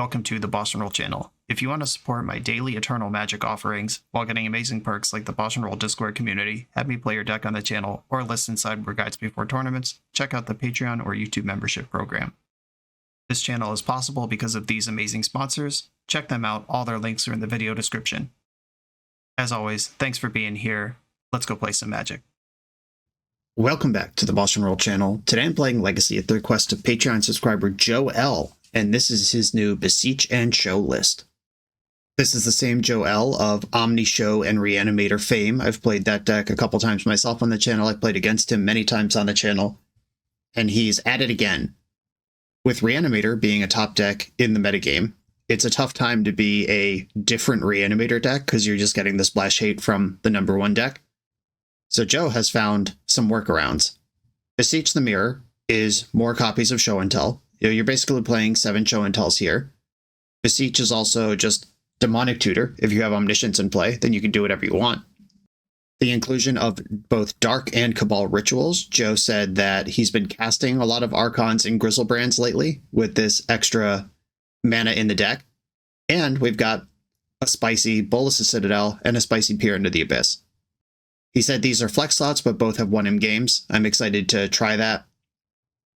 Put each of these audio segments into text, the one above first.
welcome to the BoshNRoll channel. If you want to support my daily Eternal Magic offerings while getting amazing perks like the BoshNRoll Discord community, have me play your deck on the channel, or listen sideboard guides before tournaments, check out the Patreon or YouTube membership program. This channel is possible because of these amazing sponsors. Check them out, all their links are in the video description. As always, thanks for being here. Let's go play some Magic. Welcome back to the BoshNRoll channel. Today I'm playing Legacy at the request of Patreon subscriber Joe L, and this is his new Beseech and Show list. This is the same Joe L of Omni-Show and Reanimator fame. I've played that deck a couple times myself on the channel. I've played against him many times on the channel, and he's at it again. With Reanimator being a top deck in the metagame, it's a tough time to be a different Reanimator deck because you're just getting the splash hate from the number one deck. So Joe has found some workarounds. Beseech the Mirror is more copies of Show and Tell. You're basically playing 7 Show and Tells here. Beseech is also just Demonic Tutor. If you have Omniscience in play, then you can do whatever you want. The inclusion of both Dark and Cabal rituals. Joe said that he's been casting a lot of Archons and Griselbrands lately with this extra mana in the deck. And we've got a spicy Bolas' Citadel and a spicy Peer into the Abyss. He said these are flex slots, but both have 1M games. I'm excited to try that.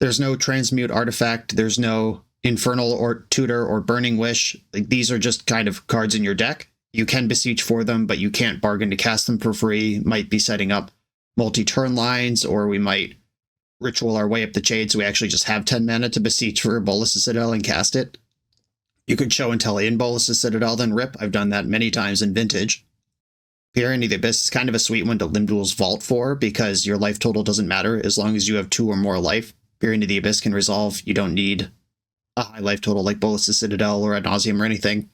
There's no Transmute Artifact. There's no Infernal or Tutor or Burning Wish. Like, these are just kind of cards in your deck. You can Beseech for them, but you can't bargain to cast them for free. Might be setting up multi-turn lines, or we might ritual our way up the chain so we actually just have 10 mana to Beseech for Bolas' Citadel and cast it. You could Show and Tell in Bolas' Citadel, then rip. I've done that many times in Vintage. Peer into the Abyss is kind of a sweet one to Limdual's Vault for, because your life total doesn't matter as long as you have 2 or more life. Peer into the Abyss can resolve. You don't need a high life total like Bolas' Citadel or Ad Nauseam or anything.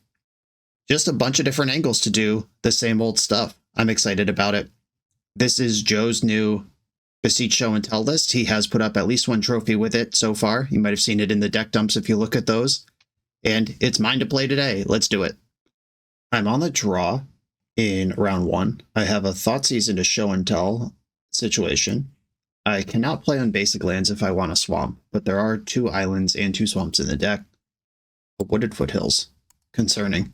Just a bunch of different angles to do the same old stuff. I'm excited about it. This is Joe's new Beseech Show and Tell list. He has put up at least 1 trophy with it so far. You might have seen it in the deck dumps if you look at those. And it's mine to play today. Let's do it. I'm on the draw in round 1. I have a Thoughtseize into Show and Tell situation. I cannot play on basic lands if I want a swamp, but there are 2 islands and 2 swamps in the deck. The Wooded Foothills. Concerning.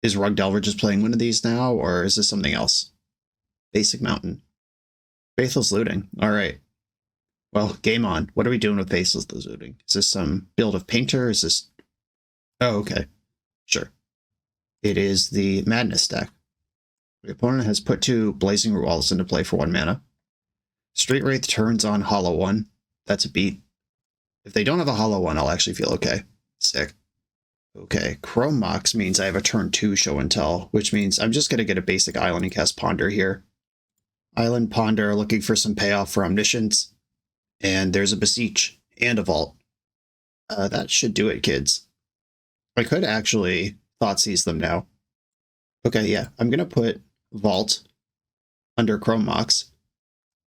Is Rug Delver just playing one of these now, or is this something else? Basic Mountain. Faithless Looting. Alright. Well, game on. What are we doing with Faithless Looting? Is this some build of Painter? Is this... Oh, okay. Sure. It is the Madness deck. The opponent has put 2 Blazing Root Walls into play for 1 mana. Street Wraith turns on Hollow One. That's a beat. If they don't have a Hollow One, I'll actually feel okay. Sick. Okay, Chrome Mox means I have a turn 2 Show and Tell, which means I'm just going to get a basic island and cast Ponder here. Island Ponder, looking for some payoff for Omniscience. And there's a Beseech and a Vault. That should do it, kids. I could actually Thoughtseize them now. Okay, yeah, I'm going to put Vault under Chrome Mox,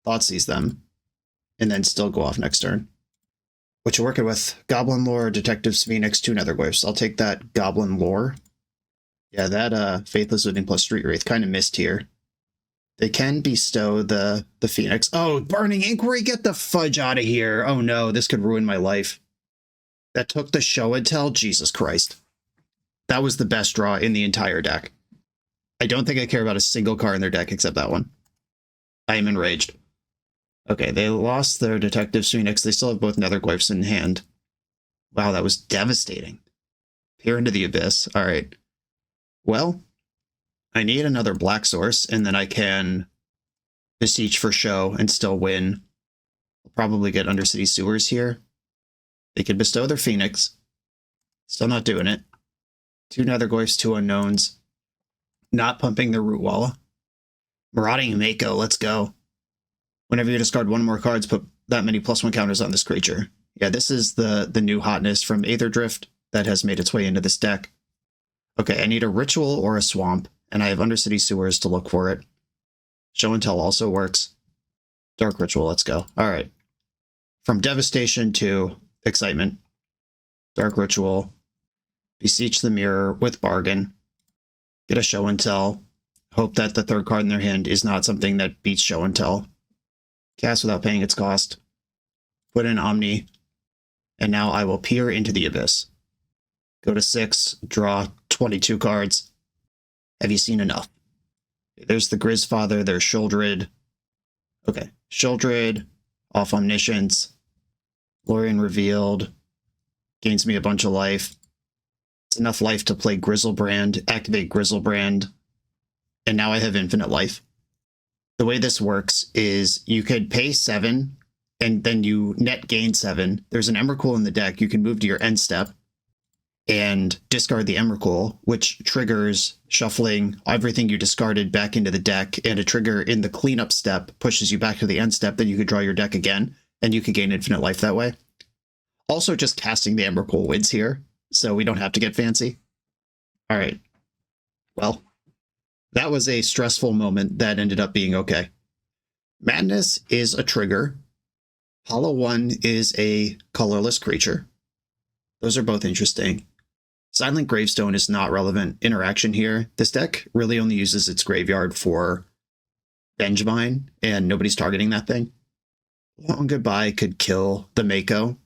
Thoughtseize them, and then still go off next turn. What you're working with? Goblin Lore, Detective's Phoenix, 2 Netherglyphs. I'll take that Goblin Lore. Yeah, that Faithless Looting plus Street Wraith kind of missed here. They can bestow the Phoenix. Oh, Burning Inquiry, get the fudge out of here. Oh no, this could ruin my life. That took the Show and Tell? Jesus Christ. That was the best draw in the entire deck. I don't think I care about a single card in their deck except that one. I am enraged. Okay, they lost their Detective's Phoenix. They still have both Netherglyphs in hand. Wow, that was devastating. Peer into the Abyss. All right. Well, I need another black source, and then I can Beseech for Show and still win. I'll probably get Undercity Sewers here. They could bestow their Phoenix. Still not doing it. 2 Netherglyphs, 2 Unknowns. Not pumping the Root Wall. Marauding Mako, let's go. Whenever you discard 1 more cards, put that many +1 counters on this creature. Yeah, this is the new hotness from Aether Drift that has made its way into this deck. Okay, I need a Ritual or a Swamp, and I have Undercity Sewers to look for it. Show and Tell also works. Dark Ritual, let's go. Alright. From Devastation to Excitement. Dark Ritual. Beseech the Mirror with Bargain. Get a Show and Tell. Hope that the 3rd card in their hand is not something that beats Show and Tell. Cast without paying its cost. Put in Omni. And now I will Peer into the Abyss. Go to 6, draw 22 cards. Have you seen enough? There's the Grizzfather, there's Sheoldred. Okay, Sheoldred, off Omniscience. Lorien Revealed. Gains me a bunch of life. It's enough life to play Grizzlebrand, activate Grizzlebrand, and now I have infinite life. The way this works is you could pay 7, and then you net gain 7. There's an Emrakul in the deck. You can move to your end step and discard the Emrakul, which triggers shuffling everything you discarded back into the deck, and a trigger in the cleanup step pushes you back to the end step. Then you could draw your deck again, and you could gain infinite life that way. Also, just casting the Emrakul wins here, so we don't have to get fancy. All right. Well, that was a stressful moment that ended up being okay. Madness is a trigger. Hollow One is a colorless creature. Those are both interesting. Silent Gravestone is not relevant interaction here. This deck really only uses its graveyard for Vengevine, and nobody's targeting that thing. Long Goodbye could kill the Mako.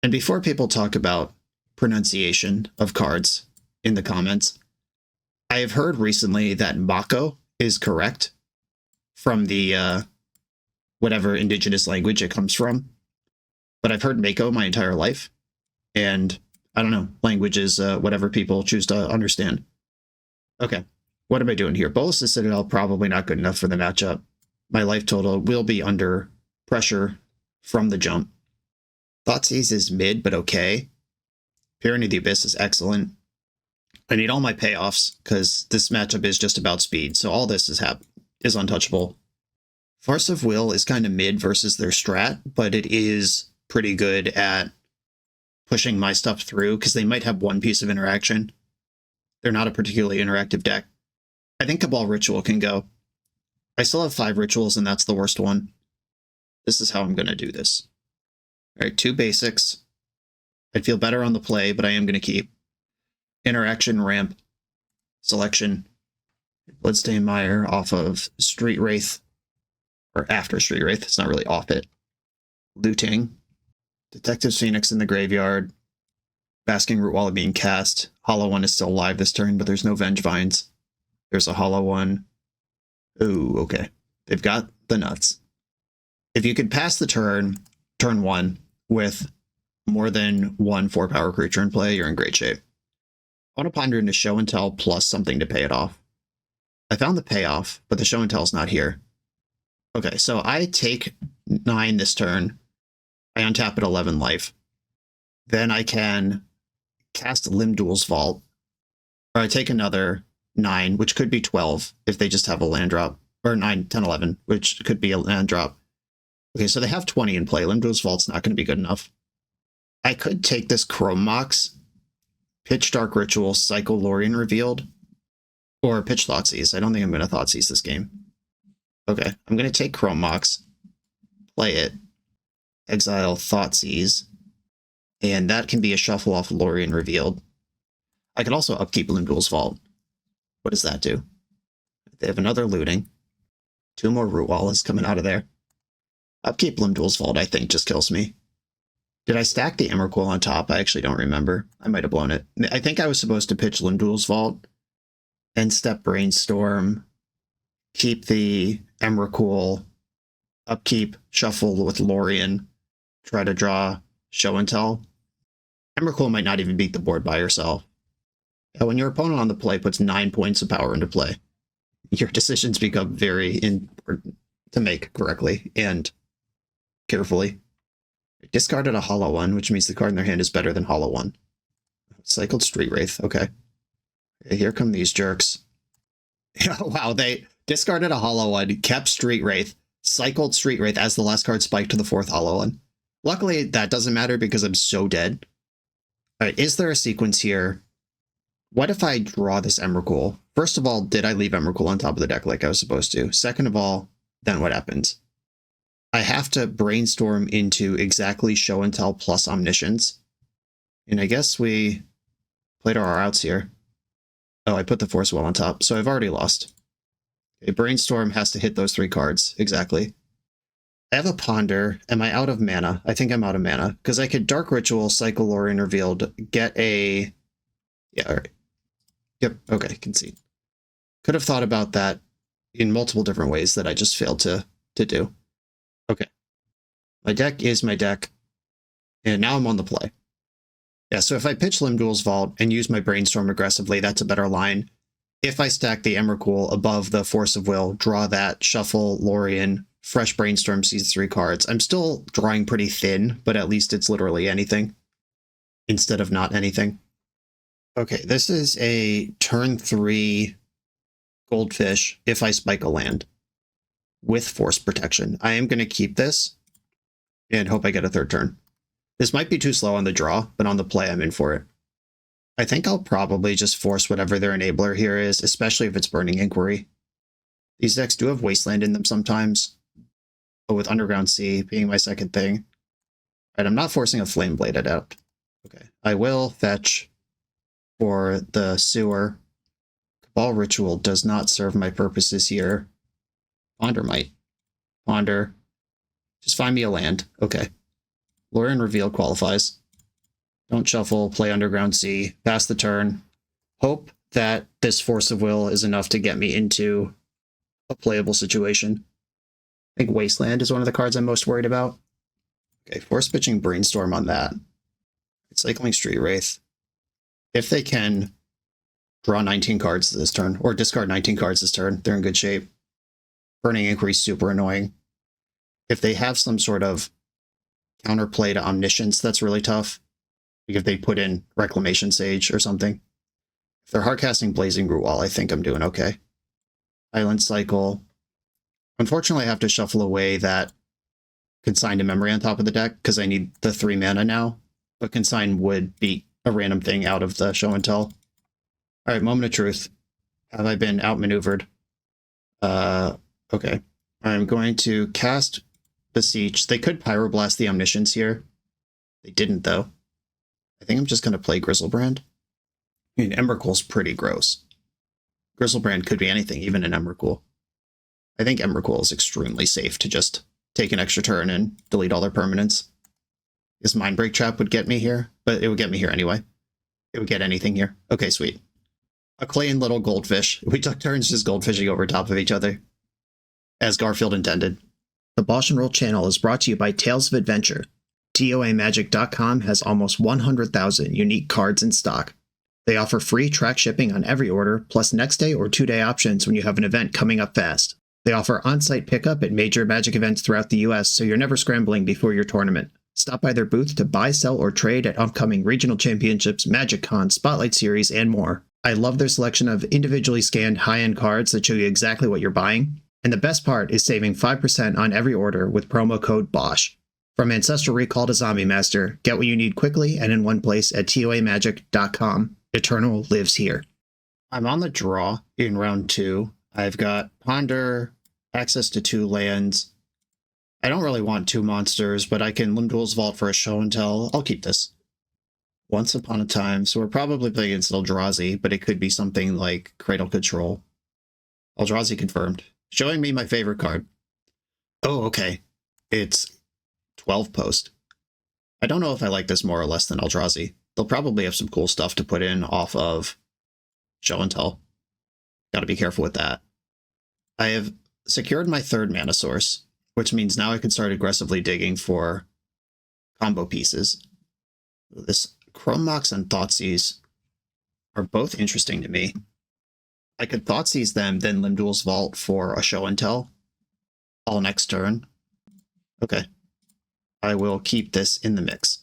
And before people talk about pronunciation of cards in the comments, I have heard recently that Mako is correct from the whatever indigenous language it comes from. But I've heard Mako my entire life. And I don't know, language is whatever people choose to understand. Okay, what am I doing here? Bolas' Citadel, probably not good enough for the matchup. My life total will be under pressure from the jump. Thoughtseize is mid, but okay. Tyranny of the Abyss is excellent. I need all my payoffs, because this matchup is just about speed, so all this is untouchable. Farce of Will is kind of mid versus their strat, but it is pretty good at pushing my stuff through, because they might have one piece of interaction. They're not a particularly interactive deck. I think Cabal Ritual can go. I still have 5 rituals, and that's the worst one. This is how I'm going to do this. All right, 2 basics. I'd feel better on the play, but I am going to keep. Interaction, ramp, selection. Bloodstain Mire off of Street Wraith, or after Street Wraith. It's not really off it. Looting. Detective Phoenix in the graveyard. Basking Root Wall being cast. Hollow One is still alive this turn, but there's no Vengevines. There's a Hollow One. Ooh, okay. They've got the nuts. If you could pass the turn 1, with more than 1 4-power creature in play, you're in great shape. I want to ponder into Show and Tell plus something to pay it off. I found the payoff, but the Show and Tell's not here. Okay, so I take 9 this turn. I untap at 11 life. Then I can cast Limdul's Vault. Or I take another 9, which could be 12 if they just have a land drop. Or 9, 10, 11, which could be a land drop. Okay, so they have 20 in play. Limdul's Vault's not going to be good enough. I could take this Chrome Mox, Pitch Dark Ritual, cycle Lorien Revealed, or pitch Thoughtseize. I don't think I'm going to Thoughtseize this game. Okay, I'm going to take Chrome Mox, play it, exile Thoughtseize, and that can be a shuffle off Lorien Revealed. I could also upkeep Limdul's Vault. What does that do? They have another looting. 2 more Root Walls coming out of there. Upkeep Limdul's Vault, I think, just kills me. Did I stack the Emrakul on top? I actually don't remember. I might have blown it. I think I was supposed to pitch Limdul's Vault, end step Brainstorm, keep the Emrakul, upkeep, shuffle with Lorien, try to draw Show and Tell. Emrakul might not even beat the board by herself. When your opponent on the play puts 9 points of power into play, your decisions become very important to make correctly and carefully. Discarded a Hollow One, which means the card in their hand is better than Hollow One. Cycled Street Wraith, okay. Here come these jerks. Wow, they discarded a Hollow One, kept Street Wraith, cycled Street Wraith as the last card spiked to the 4th Hollow One. Luckily, that doesn't matter because I'm so dead. Alright, is there a sequence here? What if I draw this Emrakul? First of all, did I leave Emrakul on top of the deck like I was supposed to? Second of all, then what happens? I have to brainstorm into exactly Show and Tell plus Omniscience. And I guess we played our outs here. Oh, I put the Force Well on top, so I've already lost. Okay, Brainstorm has to hit those 3 cards, exactly. I have a Ponder. Am I out of mana? I think I'm out of mana, because I could Dark Ritual, cycle Lorien Revealed, get a Yeah, all right. Yep, okay, concede. Could have thought about that in multiple different ways that I just failed to do. Okay. My deck is my deck, and now I'm on the play. Yeah, so if I pitch Limdul's Vault and use my Brainstorm aggressively, that's a better line. If I stack the Emrakul above the Force of Will, draw that, shuffle Lorien, fresh Brainstorm sees 3 cards, I'm still drawing pretty thin, but at least it's literally anything instead of not anything. Okay, this is a turn 3 Goldfish if I spike a land with Force Protection. I am going to keep this and hope I get a 3rd turn. This might be too slow on the draw, but on the play, I'm in for it. I think I'll probably just force whatever their enabler here is, especially if it's Burning Inquiry. These decks do have Wasteland in them sometimes, but with Underground Sea being my second thing. All right, I'm not forcing a Flame Blade out. Okay, I will fetch for the sewer. Cabal Ritual does not serve my purposes here. Ponder might. Ponder. Just find me a land. Okay. Lorien Reveal qualifies. Don't shuffle, play Underground Sea, pass the turn. Hope that this Force of Will is enough to get me into a playable situation. I think Wasteland is one of the cards I'm most worried about. Okay, force pitching Brainstorm on that. It's cycling Street Wraith. If they can draw 19 cards this turn, or discard 19 cards this turn, they're in good shape. Burning Inquiry is super annoying. If they have some sort of counterplay to Omniscience, that's really tough. Like if they put in Reclamation Sage or something. If they're hardcasting Blazing Root Wall, I think I'm doing okay. Island Cycle. Unfortunately, I have to shuffle away that Consign to Memory on top of the deck because I need the 3 mana now. But Consign would beat a random thing out of the Show and Tell. All right, Moment of Truth. Have I been outmaneuvered? Okay. I'm going to cast Beseech. They could Pyroblast the Omniscience here. They didn't, though. I think I'm just going to play Grizzlebrand. I mean, Emrakul's pretty gross. Grizzlebrand could be anything, even an Emrakul. I think Emrakul is extremely safe to just take an extra turn and delete all their permanents. This Mindbreak Trap would get me here, but it would get me here anyway. It would get anything here. Okay, sweet. A clean little goldfish. We took turns just goldfishing over top of each other. As Garfield intended. The BoshNRoll channel is brought to you by Tales of Adventure. TOAMagic.com has almost 100,000 unique cards in stock. They offer free track shipping on every order, plus next day or 2-day options when you have an event coming up fast. They offer on-site pickup at major Magic events throughout the US, so you're never scrambling before your tournament. Stop by their booth to buy, sell, or trade at upcoming regional championships, Magic Con, Spotlight Series, and more. I love their selection of individually scanned high-end cards that show you exactly what you're buying. And the best part is saving 5% on every order with promo code BOSH. From Ancestral Recall to Zombie Master, get what you need quickly and in one place at TOAMagic.com. Eternal lives here. I'm on the draw in round 2. I've got Ponder, access to 2 lands. I don't really want 2 monsters, but I can Limdul's Vault for a Show and Tell. I'll keep this. Once Upon a Time, so we're probably playing against Eldrazi, but it could be something like Cradle Control. Eldrazi confirmed. Showing me my favorite card. Oh, okay. It's 12 post. I don't know if I like this more or less than Eldrazi. They'll probably have some cool stuff to put in off of Show and Tell. Gotta be careful with that. I have secured my 3rd mana source, which means now I can start aggressively digging for combo pieces. This Chrome Mox and Thoughtseize are both interesting to me. I could Thoughtseize them, then Limdul's Vault for a Show and Tell. All next turn. Okay. I will keep this in the mix.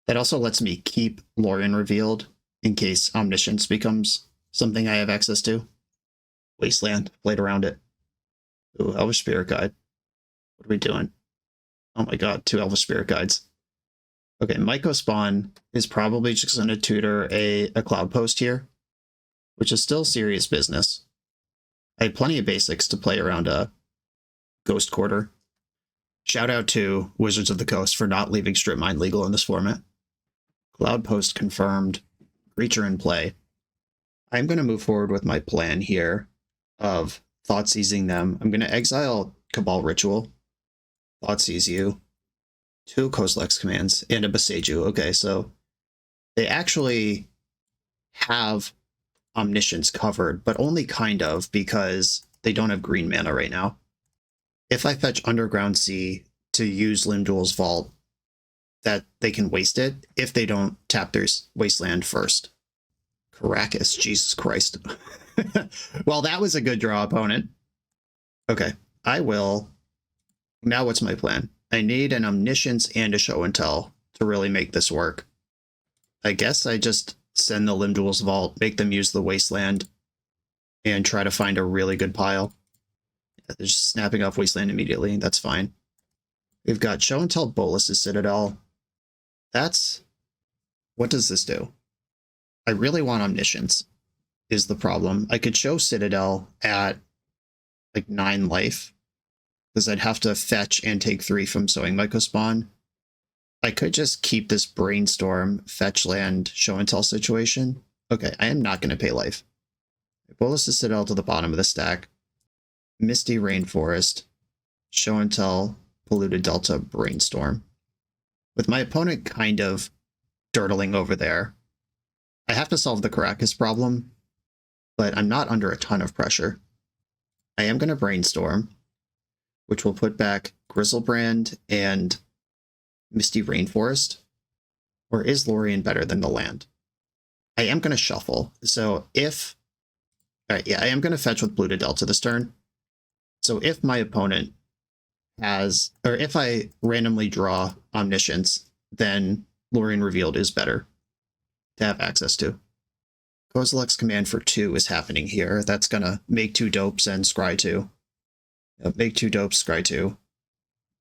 That also lets me keep Lorien revealed in case Omniscience becomes something I have access to. Wasteland, played around it. Ooh, Elvish Spirit Guide. What are we doing? Oh my god, 2 Elvish Spirit Guides. Okay, Myco Spawn is probably just going to tutor a Cloud Post here, which is still serious business. I had plenty of basics to play around a Ghost Quarter. Shout out to Wizards of the Coast for not leaving Strip Mine legal in this format. Cloud Post confirmed. Creature in play. I'm going to move forward with my plan here of Thoughtseizing them. I'm going to exile Cabal Ritual. Thoughtseize you. 2 Kozilek's commands and a Beseiju. Okay, so they actually have Omniscience covered, but only kind of, because they don't have green mana right now. If I fetch Underground Sea to use Limdual's Vault, that they can waste it if they don't tap their Wasteland first. Caracas, Jesus Christ. Well, that was a good draw, opponent. Okay, I will. Now what's my plan? I need an Omniscience and a Show and Tell to really make this work. I guess I just send the Limdual's Vault, make them use the Wasteland, and try to find a really good pile. They're just snapping off Wasteland immediately. That's fine. We've got Show and Tell Bolas' Citadel. That's... What does this do? I really want Omniscience, is the problem. I could show Citadel at like 9 life, because I'd have to fetch and take 3 from Sowing Mycospawn. I could just keep this Brainstorm, fetch land, Show and Tell situation. Okay, I am not going to pay life. Bolas' Citadel to the bottom of the stack. Misty Rainforest, Show and Tell, Polluted Delta, Brainstorm. With my opponent kind of dirtling over there, I have to solve the Caracas problem, but I'm not under a ton of pressure. I am going to Brainstorm, which will put back Grizzlebrand and Misty Rainforest. Or is Lorien better than the land? I am going to shuffle. So if... Alright, yeah, I am going to fetch with Polluted Delta this turn. So if my opponent has... Or if I randomly draw Omniscience, then Lorien Revealed is better to have access to. Kozilek's Command for 2 is happening here. That's going to make 2 dopes and scry 2. Make 2 dopes, scry 2.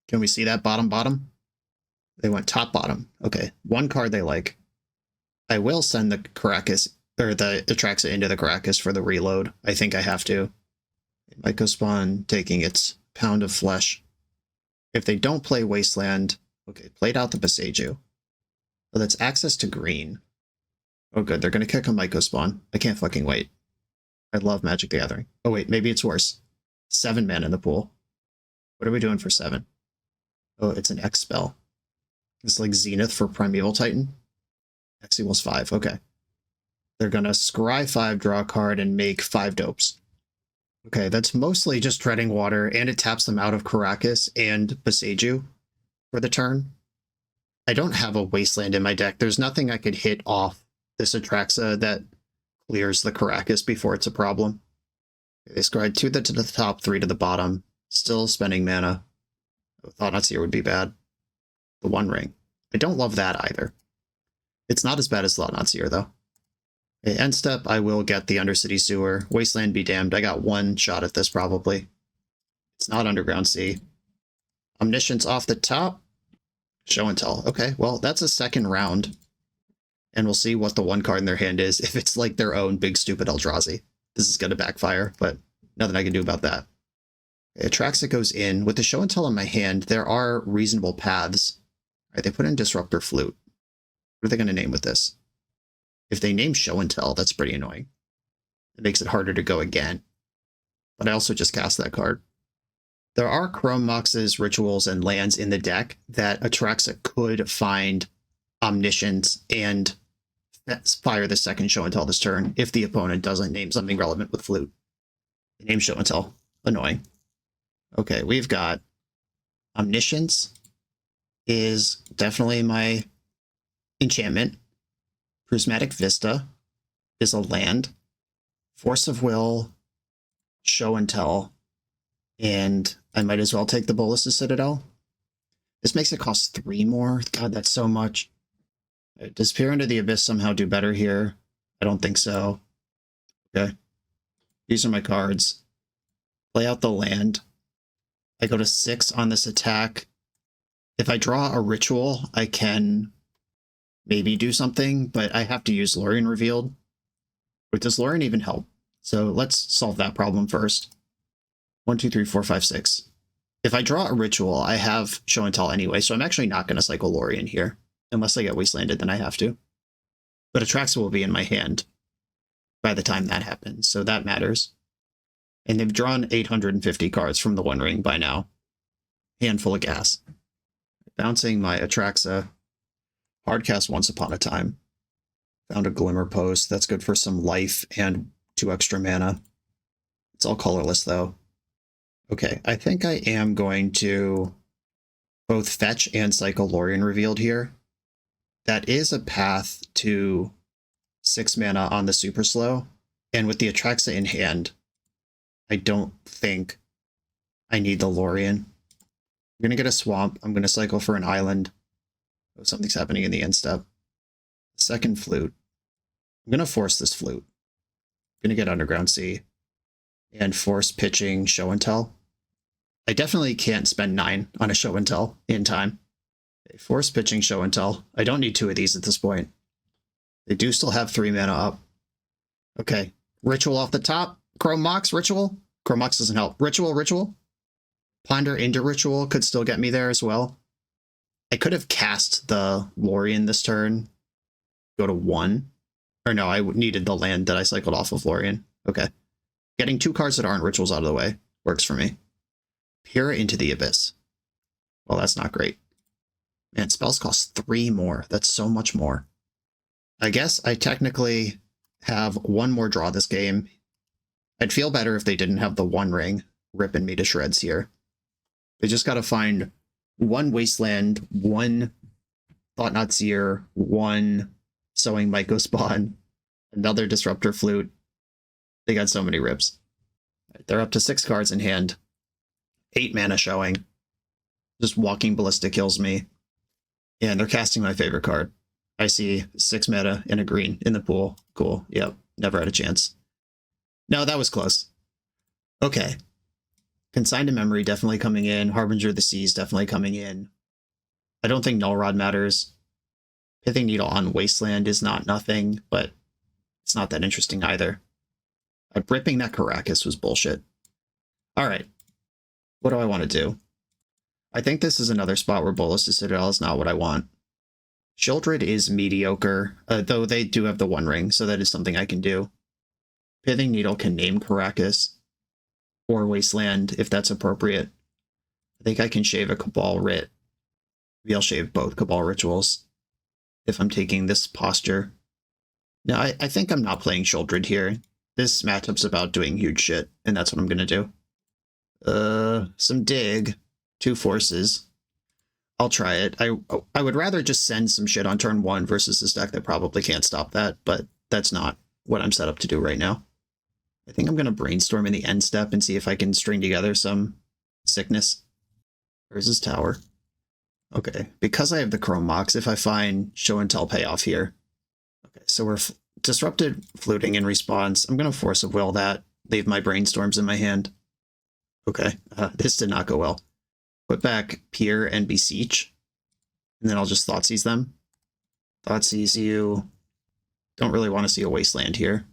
Can we see that bottom? They went top-bottom. Okay, 1 card they like. I will send the Caracas, or the Atraxa into the Caracas for the reload. I think I have to. Mycospawn taking its Pound of Flesh. If they don't play Wasteland, okay, played out the Beseech. Oh, that's access to green. Oh good, they're going to kick a Mycospawn. I can't fucking wait. I love Magic the Gathering. Oh wait, maybe it's worse. 7 mana in the pool. What are we doing for 7? Oh, it's an X spell. It's like Zenith for Primeval Titan. X equals 5, okay. They're going to scry 5, draw a card, and make 5 dopes. Okay, that's mostly just treading water, and it taps them out of Caracas and Beseech for the turn. I don't have a Wasteland in my deck. There's nothing I could hit off this Atraxa that clears the Caracas before it's a problem. They scryed 2 to the top, 3 to the bottom. Still spending mana. Thought-Not-Seer would be bad. The One Ring. I don't love that either. It's not as bad as Thought-Not-Seer, though. Okay, end step, I will get the Undercity Sewer. Wasteland be damned. I got 1 shot at this, probably. It's not Underground Sea. Omniscience off the top. Show and Tell. Okay, well, that's a second round. And we'll see what the 1 card in their hand is. If it's like their own big stupid Eldrazi. This is going to backfire, but nothing I can do about that. Atraxa goes in. With the Show and Tell in my hand, there are reasonable paths. All right, they put in Disruptor Flute. What are they going to name with this? If they name Show and Tell, that's pretty annoying. It makes it harder to go again. But I also just cast that card. There are Chrome Moxes, Rituals, and lands in the deck that Atraxa could find Omniscience and fire the second Show and Tell this turn if the opponent doesn't name something relevant with Flute. They name Show and Tell. Annoying. Okay, we've got Omniscience is definitely my enchantment. Prismatic Vista is a land. Force of Will, Show and Tell, and I might as well take the Bolas' Citadel. This makes it cost 3 more. God, that's so much. Does Peer into the Abyss somehow do better here? I don't think so. Okay. These are my cards. Play out the land. I go to 6 on this attack. If I draw a Ritual, I can maybe do something, but I have to use Lorien Revealed. But does Lorien even help? So let's solve that problem first. 1, 2, 3, 4, 5, 6. If I draw a Ritual, I have Show and Tell anyway, so I'm actually not going to cycle Lorien here. Unless I get Wastelanded, then I have to. But Atraxa will be in my hand by the time that happens, so that matters. And they've drawn 850 cards from the One Ring by now. Handful of gas. Bouncing my Atraxa. Hardcast Once Upon a Time. Found a Glimmer Post. That's good for some life and 2 extra mana. It's all colorless, though. Okay, I think I am going to both fetch and cycle Lorien Revealed here. That is a path to 6 mana on the super slow, and with the Atraxa in hand, I don't think I need the Lorien. I'm going to get a swamp. I'm going to cycle for an island. Oh, something's happening in the end step. Second flute. I'm going to force this flute. I'm going to get Underground Sea and force pitching Show and Tell. I definitely can't spend 9 on a Show and Tell in time. Force pitching Show and Tell. I don't need 2 of these at this point. They do still have 3 mana up. Okay. Ritual off the top. Chrome Mox, Ritual. Chrome Mox doesn't help. Ritual. Ponder into Ritual could still get me there as well. I could have cast the Lorien this turn. Go to 1. Or no, I needed the land that I cycled off of Lorien. Okay. Getting 2 cards that aren't Rituals out of the way works for me. Peer into the Abyss. Well, that's not great. Man, spells cost 3 more. That's so much more. I guess I technically have 1 more draw this game. I'd feel better if they didn't have the One Ring ripping me to shreds here. They just got to find 1 Wasteland, 1 Thought-Knot Seer, 1 Sowing Mycospawn, another Disruptor Flute. They got so many rips. They're up to 6 cards in hand. 8 mana showing. Just Walking Ballista kills me. And they're casting my favorite card. I see 6 mana and a green in the pool. Cool. Yep. Never had a chance. No, that was close. Okay. Consigned to Memory definitely coming in. Harbinger of the Seas definitely coming in. I don't think Null Rod matters. Pithing Needle on Wasteland is not nothing, but it's not that interesting either. Ripping that Caracas was bullshit. Alright. What do I want to do? I think this is another spot where Bolus to Citadel is not what I want. Shieldred is mediocre, though they do have the One Ring, so that is something I can do. Pithing Needle can name Caracas or Wasteland if that's appropriate. I think I can shave a Cabal Writ. Maybe I'll shave both Cabal Rituals if I'm taking this posture. No, I think I'm not playing Shieldred here. This matchup's about doing huge shit, and that's what I'm going to do. Some dig. 2 forces. I'll try it. I would rather just send some shit on turn 1 versus this deck that probably can't stop that, but that's not what I'm set up to do right now. I think I'm going to brainstorm in the end step and see if I can string together some sickness. Where's his tower? Okay, because I have the Chrome Mox, if I find Show and Tell payoff here. Okay, so we're disrupted fluting in response. I'm going to Force of Will that. Leave my brainstorms in my hand. Okay, this did not go well. Put back Peer and Beseech, and then I'll just Thoughtseize them. Thoughtseize you. Don't really want to see a Wasteland here.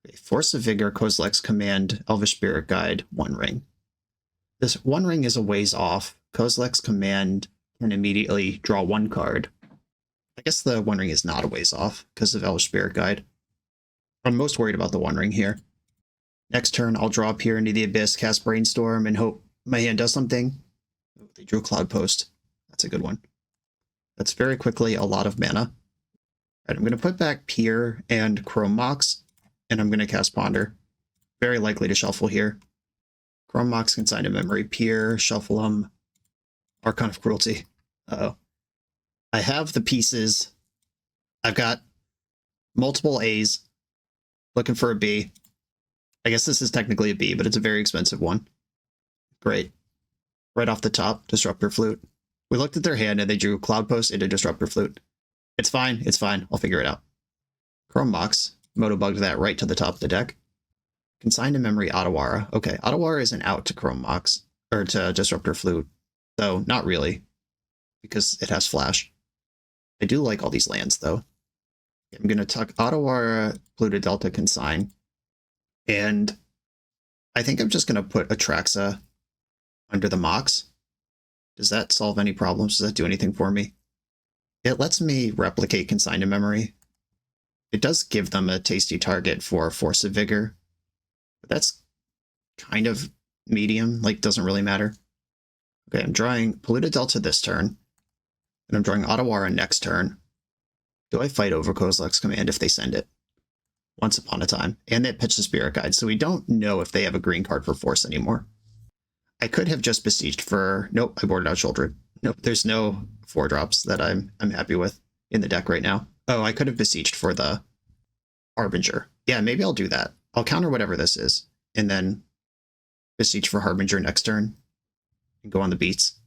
Okay, Force of Vigor, Kozilek's Command, Elvish Spirit Guide, One Ring. This One Ring is a ways off. Kozilek's Command can immediately draw 1 card. I guess the One Ring is not a ways off because of Elvish Spirit Guide. I'm most worried about the One Ring here. Next turn, I'll draw Peer into the Abyss, cast Brainstorm, and hope my hand does something. Oh, they drew Cloud Post. That's a good one. That's very quickly a lot of mana. All right, I'm going to put back Peer and Chrome Mox, and I'm going to cast Ponder. Very likely to shuffle here. Chrome Mox, Consigned to Memory, Peer, Shuffle them. Archon of Cruelty. Uh-oh. I have the pieces. I've got multiple A's. Looking for a B. I guess this is technically a B, but it's a very expensive one. Great. Right off the top, Disruptor Flute. We looked at their hand and they drew Cloud Post into Disruptor Flute. It's fine, it's fine. I'll figure it out. Chrome Mox. Motobugged that right to the top of the deck. Consigned to Memory, Otawara. Okay, Otawara is an out to Chrome Mox, or to Disruptor Flute. Though, not really, because it has Flash. I do like all these lands, though. I'm going to tuck Otawara, Pluto Delta, Consign. And I think I'm just going to put Atraxa under the Mox. Does that solve any problems? Does that do anything for me? It lets me replicate Consign to Memory. It does give them a tasty target for Force of Vigor. But that's kind of medium, like doesn't really matter. Okay, I'm drawing Polluted Delta this turn. And I'm drawing Otawara next turn. Do I fight over Kozilek's command if they send it? Once upon a time. And they pitched the Spirit Guide, so we don't know if they have a green card for Force anymore. I could have just Besieged for... Nope, I boarded out Shoulder. Nope, there's no 4-drops that I'm happy with in the deck right now. Oh, I could have Besieged for the Harbinger. Yeah, maybe I'll do that. I'll counter whatever this is, and then Beseech for Harbinger next turn, and go on the beats.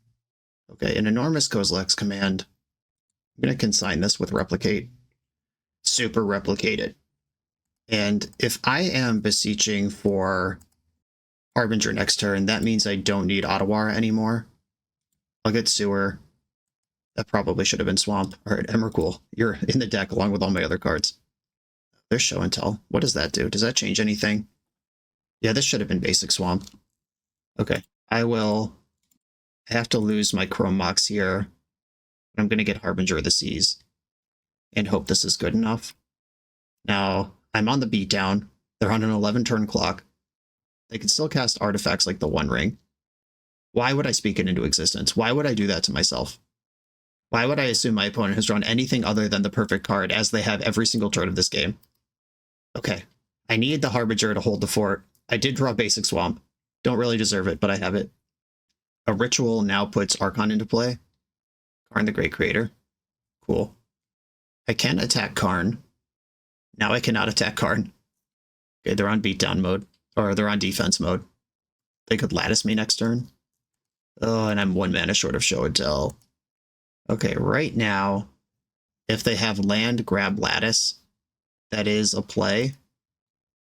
Okay, an enormous Kozilek's command. I'm going to consign this with Replicate. Super Replicate it. And if I am beseeching for Harbinger next turn, that means I don't need Ottawa anymore. I'll get Sewer. That probably should have been Swamp. All right, Emrakul, you're in the deck along with all my other cards. There's Show and Tell. What does that do? Does that change anything? Yeah, this should have been basic Swamp. Okay, I have to lose my Chrome Mox here. I'm going to get Harbinger of the Seas and hope this is good enough. Now, I'm on the beatdown. They're on an 11-turn clock. They can still cast artifacts like the One Ring. Why would I speak it into existence? Why would I do that to myself? Why would I assume my opponent has drawn anything other than the perfect card as they have every single turn of this game? Okay, I need the Harbinger to hold the fort. I did draw basic Swamp. Don't really deserve it, but I have it. A Ritual now puts Archon into play. Karn the Great Creator. Cool. I can attack Karn. Now I cannot attack Karn. Okay, they're on beatdown mode. Or they're on defense mode. They could Lattice me next turn. Oh, and I'm 1 mana short of Show and Tell. Okay, right now, if they have land, grab Lattice, that is a play.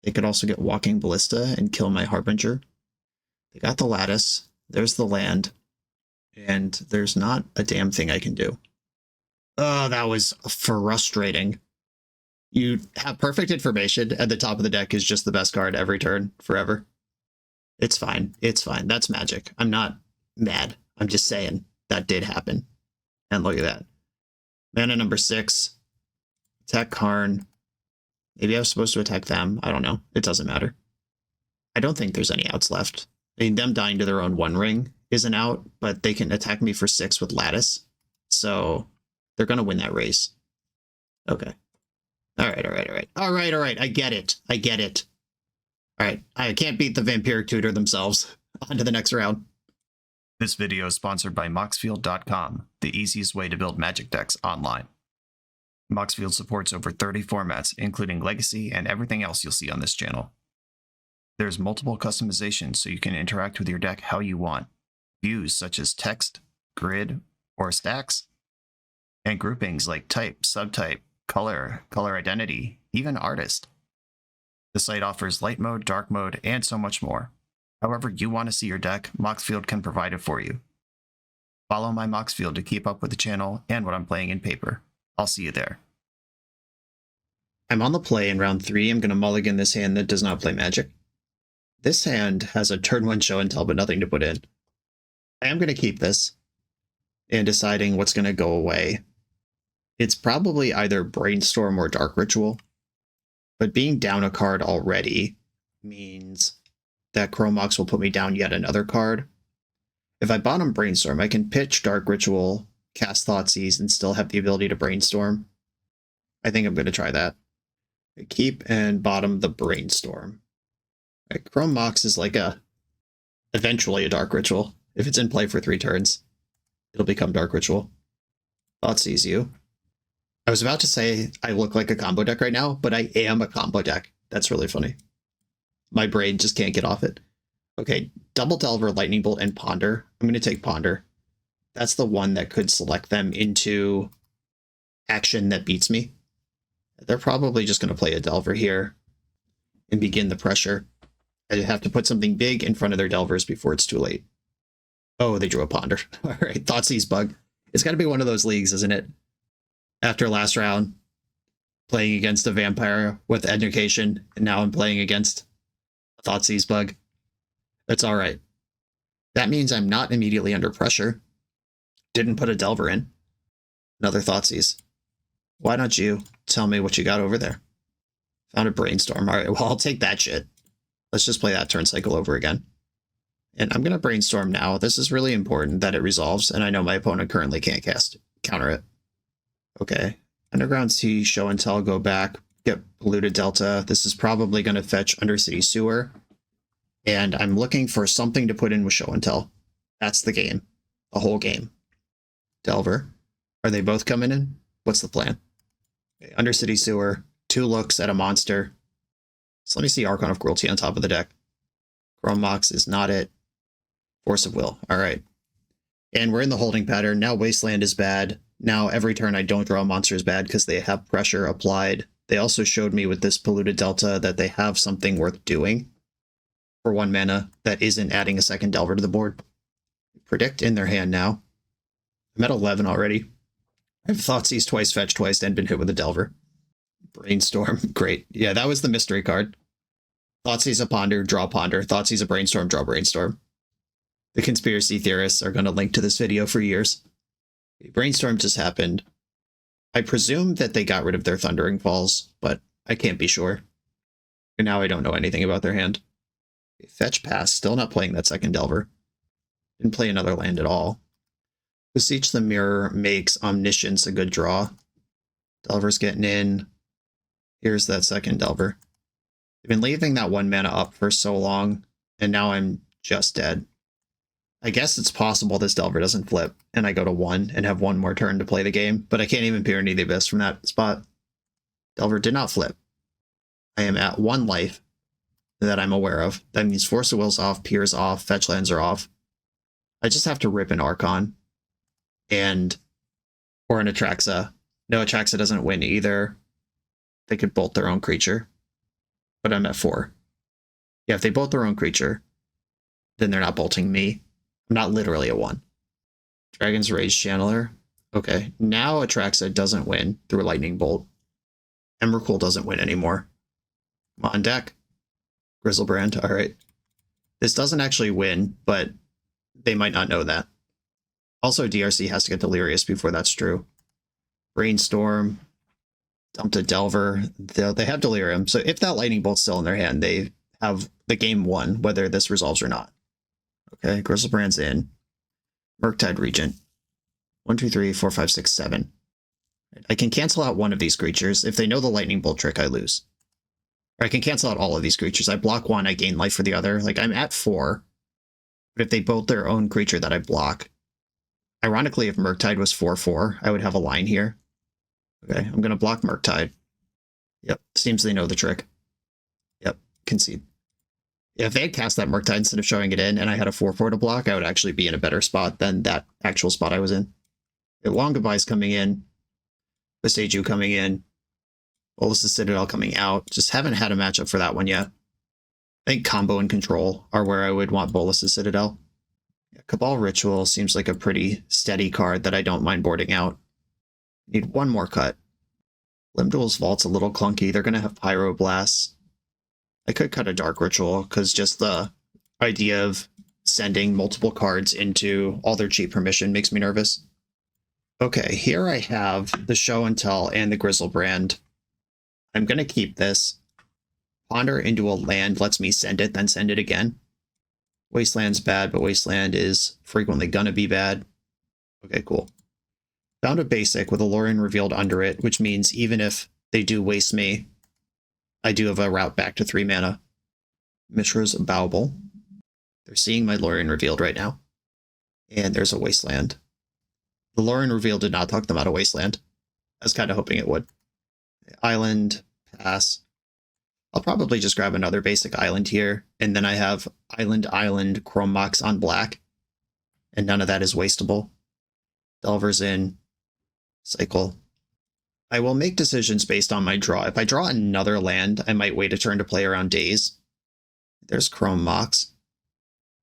They could also get Walking Ballista and kill my Harbinger. They got the Lattice. There's the land. And there's not a damn thing I can do. Oh, that was frustrating. You have perfect information, and the top of the deck is just the best card every turn, forever. It's fine. It's fine. That's Magic. I'm not mad. I'm just saying that did happen. And look at that. Mana number 6. Attack Karn. Maybe I was supposed to attack them. I don't know. It doesn't matter. I don't think there's any outs left. I mean, them dying to their own One Ring isn't out, but they can attack me for 6 with Lattice. So they're going to win that race. Okay. All right. I get it. All right. I can't beat the Vampiric Tutor themselves. On to the next round. This video is sponsored by Moxfield.com, the easiest way to build Magic decks online. Moxfield supports over 30 formats, including Legacy and everything else you'll see on this channel. There's multiple customizations so you can interact with your deck how you want. Views such as text, grid, or stacks, and groupings like type, subtype, color, color identity, even artist. The site offers light mode, dark mode, and so much more. However you want to see your deck, Moxfield can provide it for you. Follow my Moxfield to keep up with the channel and what I'm playing in paper. I'll see you there. I'm on the play in round 3. I'm going to mulligan this hand that does not play Magic. This hand has a turn 1 Show and Tell but nothing to put in. I am going to keep this and deciding what's going to go away. It's probably either Brainstorm or Dark Ritual, but being down a card already means that Chrome Mox will put me down yet another card. If I bottom Brainstorm, I can pitch Dark Ritual, cast Thoughtseize, and still have the ability to Brainstorm. I think I'm going to try that. I keep and bottom the Brainstorm. Right, Chrome Mox is like eventually a Dark Ritual. If it's in play for 3 turns, it'll become Dark Ritual. Thoughtseize you. I was about to say I look like a combo deck right now, but I am a combo deck. That's really funny. My brain just can't get off it. Okay, Double Delver, Lightning Bolt, and Ponder. I'm going to take Ponder. That's the one that could select them into action that beats me. They're probably just going to play a Delver here and begin the pressure. I have to put something big in front of their Delvers before it's too late. Oh, they drew a Ponder. All right, Thoughtseize bug. It's got to be one of those leagues, isn't it? After last round, playing against a Vampire with Education, and now I'm playing against a Thoughtseize bug. That's all right. That means I'm not immediately under pressure. Didn't put a Delver in. Another Thoughtseize. Why don't you tell me what you got over there? Found a Brainstorm. All right, well, I'll take that shit. Let's just play that turn cycle over again. And I'm going to Brainstorm now. This is really important that it resolves, and I know my opponent currently can't counter it. Okay. Underground Sea, Show and Tell, go back, get Polluted Delta. This is probably going to fetch Undercity Sewer. And I'm looking for something to put in with Show and Tell. That's the game. The whole game. Delver. Are they both coming in? What's the plan? Okay, Undercity Sewer. 2 looks at a monster. So let me see Archon of Cruelty on top of the deck. Chrome Mox is not it. Force of Will. All right. And we're in the holding pattern. Now Wasteland is bad. Now every turn I don't draw a monster is bad because they have pressure applied. They also showed me with this Polluted Delta that they have something worth doing for 1 mana that isn't adding a second Delver to the board. Predict in their hand now. I'm at 11 already. I've Thoughtseize twice, fetched twice, and been hit with a Delver. Brainstorm. Great. Yeah, that was the mystery card. Thoughtseize a Ponder, draw Ponder. Thougeize a Brainstorm, draw Brainstorm. The conspiracy theorists are going to link to this video for years. Brainstorm just happened. I presume that they got rid of their Thundering Falls, but I can't be sure. And now I don't know anything about their hand. Fetch pass, still not playing that second Delver. Didn't play another land at all. Beseech the Mirror makes Omniscience a good draw. Delver's getting in. Here's that second Delver. I've been leaving that 1 mana up for so long, and now I'm just dead. I guess it's possible this Delver doesn't flip, and I go to 1 and have 1 more turn to play the game, but I can't even peer into the Abyss from that spot. Delver did not flip. I am at 1 life that I'm aware of. That means Force of Will's off, Peer's off, Fetch lands are off. I just have to rip an Archon. Or an Atraxa. No, Atraxa doesn't win either. They could bolt their own creature. But I'm at 4. Yeah, if they bolt their own creature, then they're not bolting me. I'm not literally at 1. Dragon's Rage Channeler. Okay, now Atraxa doesn't win through a Lightning Bolt. Emrakul doesn't win anymore. Come on deck. Grizzlebrand, alright. This doesn't actually win, but they might not know that. Also, DRC has to get Delirious before that's true. Brainstorm. Dumped a Delver. They have Delirium, so if that Lightning Bolt's still in their hand, they have the game won, whether this resolves or not. Okay, Grizzlebrand's in. Murktide Regent. 1, 2, 3, 4, 5, 6, 7. I can cancel out one of these creatures. If they know the Lightning Bolt trick, I lose. Or I can cancel out all of these creatures. I block one, I gain life for the other. Like, I'm at 4. But if they bolt their own creature that I block... Ironically, if Murktide was 4/4, I would have a line here. Okay, I'm going to block Murktide. Yep, seems they know the trick. Yep, concede. If they had cast that Murktide instead of showing it in, and I had a 4/4 to block, I would actually be in a better spot than that actual spot I was in. Long Goodbye's coming in. Beseech coming in. Bolas's Citadel coming out. Just haven't had a matchup for that one yet. I think Combo and Control are where I would want Bolas's Citadel. Cabal Ritual seems like a pretty steady card that I don't mind boarding out. Need 1 more cut. Limdwell's Vault's a little clunky. They're going to have Pyroblasts. I could cut a Dark Ritual, because just the idea of sending multiple cards into all their cheap permission makes me nervous. Okay, here I have the Show and Tell and the Grizzlebrand. I'm going to keep this. Ponder into a land lets me send it, then send it again. Wasteland's bad, but Wasteland is frequently gonna be bad. Okay, cool. Found a basic with a Lorien revealed under it, which means even if they do waste me, I do have a route back to 3 mana. Mishra's Bauble. They're seeing my Lorien revealed right now. And there's a Wasteland. The Lorien revealed did not talk them out of Wasteland. I was kind of hoping it would. Island, pass. I'll probably just grab another basic island here, and then I have Island, Chrome Mox on black, and none of that is wastable. Delver's in. Cycle. I will make decisions based on my draw. If I draw another land, I might wait a turn to play around Daze. There's Chrome Mox.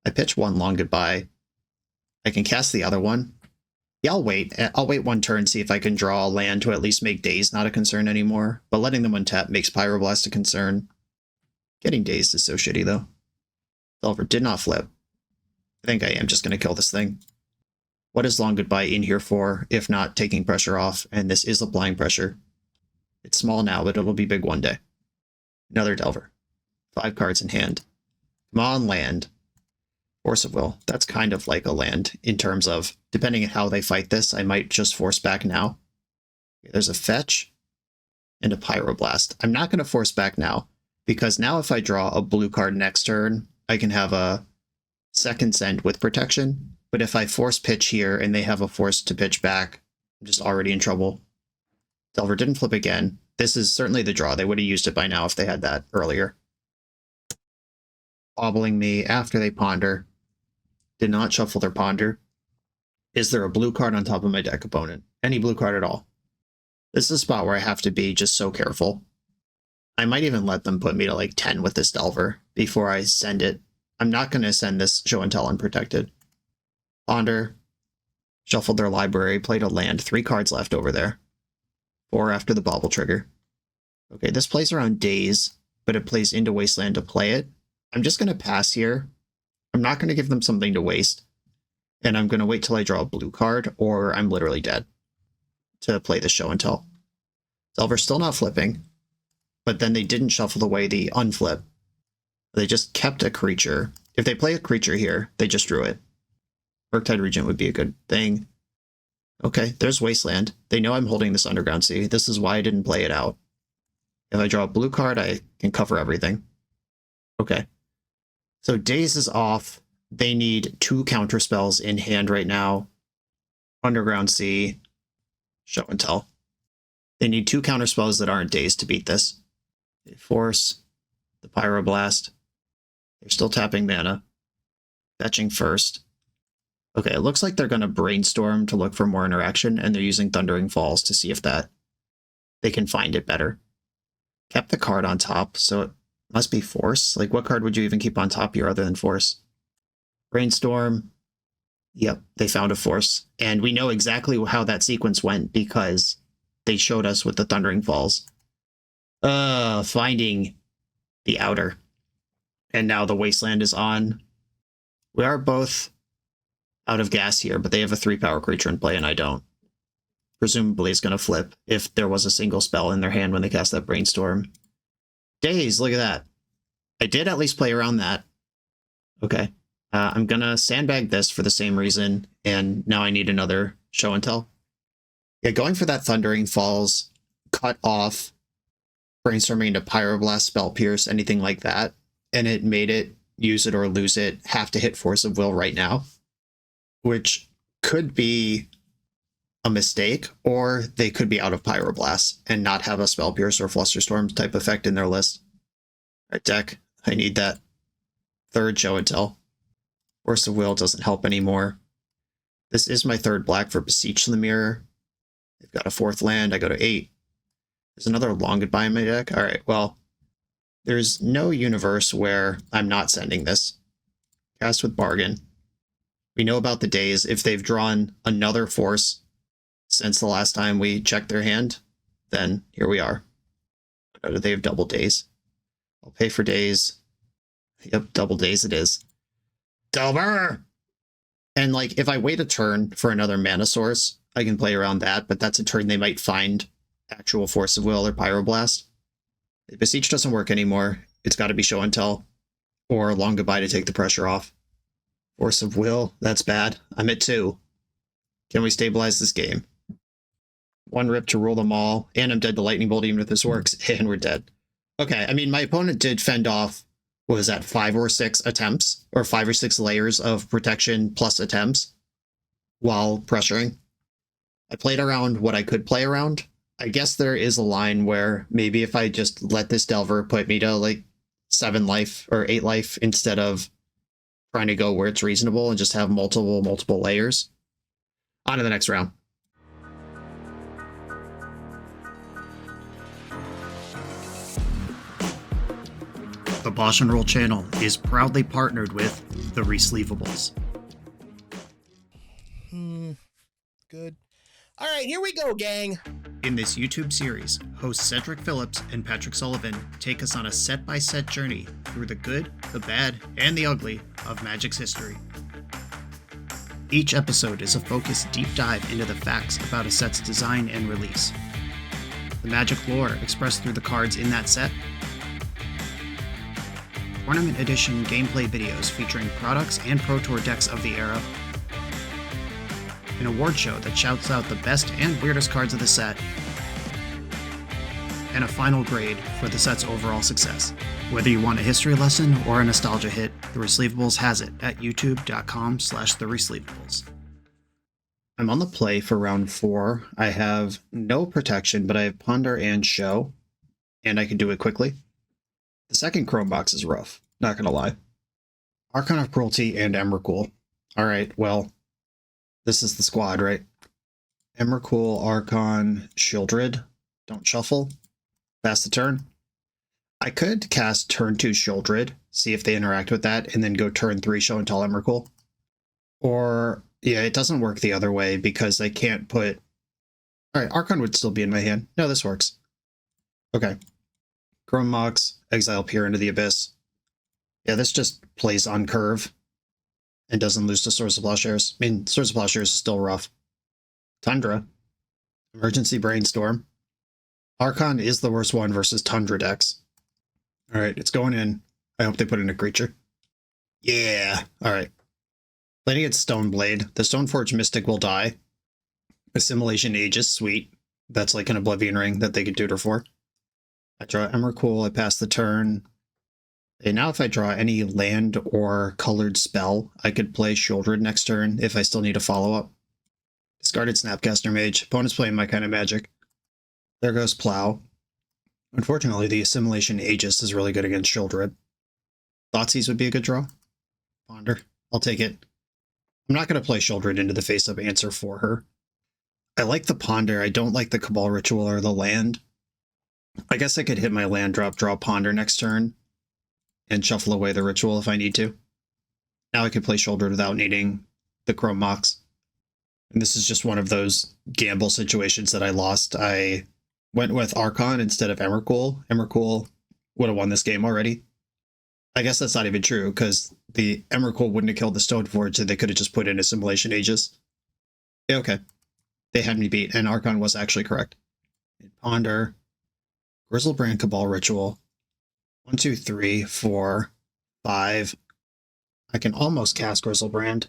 I pitch 1 Long Goodbye. I can cast the other one. Yeah, I'll wait. I'll wait 1 turn, see if I can draw a land to at least make Daze not a concern anymore. But letting them untap makes Pyroblast a concern. Getting Dazed is so shitty, though. Delver did not flip. I think I am just going to kill this thing. What is Long Goodbye in here for, if not taking pressure off? And this is applying pressure. It's small now, but it'll be big one day. Another Delver. 5 cards in hand. Come on, land. Force of Will. That's kind of like a land in terms of, depending on how they fight this, I might just force back now. There's a fetch and a Pyroblast. I'm not going to force back now, because now if I draw a blue card next turn, I can have a second send with protection. But if I force pitch here and they have a force to pitch back, I'm just already in trouble. Delver didn't flip again. This is certainly the draw. They would have used it by now if they had that earlier. Bobbling me after they ponder. Did not shuffle their ponder. Is there a blue card on top of my deck opponent? Any blue card at all? This is a spot where I have to be just so careful. I might even let them put me to like 10 with this Delver before I send it. I'm not going to send this show and tell unprotected. Ponder. Shuffled their library, played a land. 3 cards left over there. 4 after the bobble trigger. Okay, this plays around Daze, but it plays into Wasteland to play it. I'm just going to pass here. I'm not going to give them something to waste. And I'm going to wait till I draw a blue card, or I'm literally dead to play the show and tell. Delver's still not flipping, but then they didn't shuffle away the unflip. They just kept a creature. If they play a creature here, they just drew it. Murktide Regent would be a good thing. Okay, there's Wasteland. They know I'm holding this Underground Sea. This is why I didn't play it out. If I draw a blue card, I can cover everything. Okay. So Daze is off. They need 2 counter spells in hand right now. Underground Sea. Show and tell. They need 2 counter spells that aren't Daze to beat this. They force the Pyroblast. They're still tapping mana. Fetching first. Okay, it looks like they're going to brainstorm to look for more interaction, and they're using Thundering Falls to see if they can find it better. Kept the card on top, so it must be Force. Like, what card would you even keep on top here other than Force? Brainstorm. Yep, they found a Force. And we know exactly how that sequence went because they showed us with the Thundering Falls. Finding the Outer. And now the Wasteland is on. We are both out of gas here, but they have a 3-power creature in play and I don't. Presumably it's going to flip if there was a single spell in their hand when they cast that Brainstorm. Daze, look at that. I did at least play around that. Okay. I'm going to sandbag this for the same reason, and now I need another show and tell. Yeah, going for that Thundering Falls, cut off, brainstorming into Pyroblast, Spell Pierce, anything like that, and it made it, use it or lose it, have to hit Force of Will right now, which could be a mistake, or they could be out of Pyroblast and not have a Spell Pierce or Flusterstorm type effect in their list. All right, deck, I need that third show and tell. Force of Will doesn't help anymore. This is my 3rd black for Beseech the Mirror. They've got a 4th land. I go to 8. There's another Long Goodbye in my deck. All right, well, there's no universe where I'm not sending this. Cast with Bargain. We know about the Daze. If they've drawn another Force since the last time we checked their hand, then here we are. They have double Daze. I'll pay for Daze. Yep, double Daze it is. Delver! And like, if I wait a turn for another mana source, I can play around that, but that's a turn they might find actual Force of Will or Pyroblast. If Beseech doesn't work anymore, it's got to be Show and Tell, or Long Goodbye to take the pressure off. Force of Will, that's bad. I'm at 2. Can we stabilize this game? 1 rip to rule them all, and I'm dead to Lightning Bolt even if this works, and we're dead. Okay, I mean, my opponent did fend off, what was that, 5 or 6 attempts, or 5 or 6 layers of protection plus attempts while pressuring. I played around what I could play around. I guess there is a line where maybe if I just let this Delver put me to like 7 life or 8 life instead of trying to go where it's reasonable and just have multiple layers. On to the next round. The BoshNRoll channel is proudly partnered with the Resleevables. Good. All right, here we go, gang. In this YouTube series, hosts Cedric Phillips and Patrick Sullivan take us on a set-by-set journey through the good, the bad, and the ugly of Magic's history. Each episode is a focused deep dive into the facts about a set's design and release, the Magic lore expressed through the cards in that set, Tournament Edition gameplay videos featuring products and Pro Tour decks of the era, an award show that shouts out the best and weirdest cards of the set, and a final grade for the set's overall success. Whether you want a history lesson or a nostalgia hit, The Receivables has it at youtube.com/TheReceivables. I'm on the play for round 4. I have no protection, but I have Ponder and Show, and I can do it quickly. The second Chrome box is rough, not gonna lie. Archon of Cruelty and Emrakul. Alright, well, this is the squad, right? Emrakul, Archon, Shieldred. Don't shuffle. Pass the turn. I could cast turn 2 Shieldred, see if they interact with that, and then go turn 3 Show and Tell Emrakul. Or, yeah, it doesn't work the other way because I can't put... Alright, Archon would still be in my hand. No, this works. Okay. Chrome Mox, exile Peer into the Abyss. Yeah, this just plays on curve and doesn't lose to Swords of Plowshares. I mean, Swords of Plowshares is still rough. Tundra. Emergency Brainstorm. Archon is the worst one versus Tundra decks. Alright, it's going in. I hope they put in a creature. Yeah! Alright. Playing against Stoneblade. The Stoneforge Mystic will die. Assimilation Aegis, sweet. That's like an Oblivion Ring that they could tutor for. I draw Emrakul, I pass the turn. And now if I draw any land or colored spell, I could play Shieldred next turn if I still need a follow-up. Discarded Snapcaster Mage. Opponent's playing my kind of magic. There goes Plow. Unfortunately, the Assimilation Aegis is really good against Shieldred. Thoughtseize would be a good draw. Ponder. I'll take it. I'm not going to play Shieldred into the face-up answer for her. I like the Ponder. I don't like the Cabal Ritual or the land. I guess I could hit my land drop, draw Ponder next turn, and shuffle away the Ritual if I need to. Now I could play Shieldred without needing the Chrome Mox. And this is just one of those gamble situations that I lost. I went with Archon instead of Emrakul. Emrakul would have won this game already. I guess that's not even true, because the Emrakul wouldn't have killed the Stoneforge, so they could have just put in Assimilation Aegis. Yeah, okay. They had me beat, and Archon was actually correct. Ponder. Grizzlebrand Cabal Ritual. 1, 2, 3, 4, 5. I can almost cast Grizzlebrand.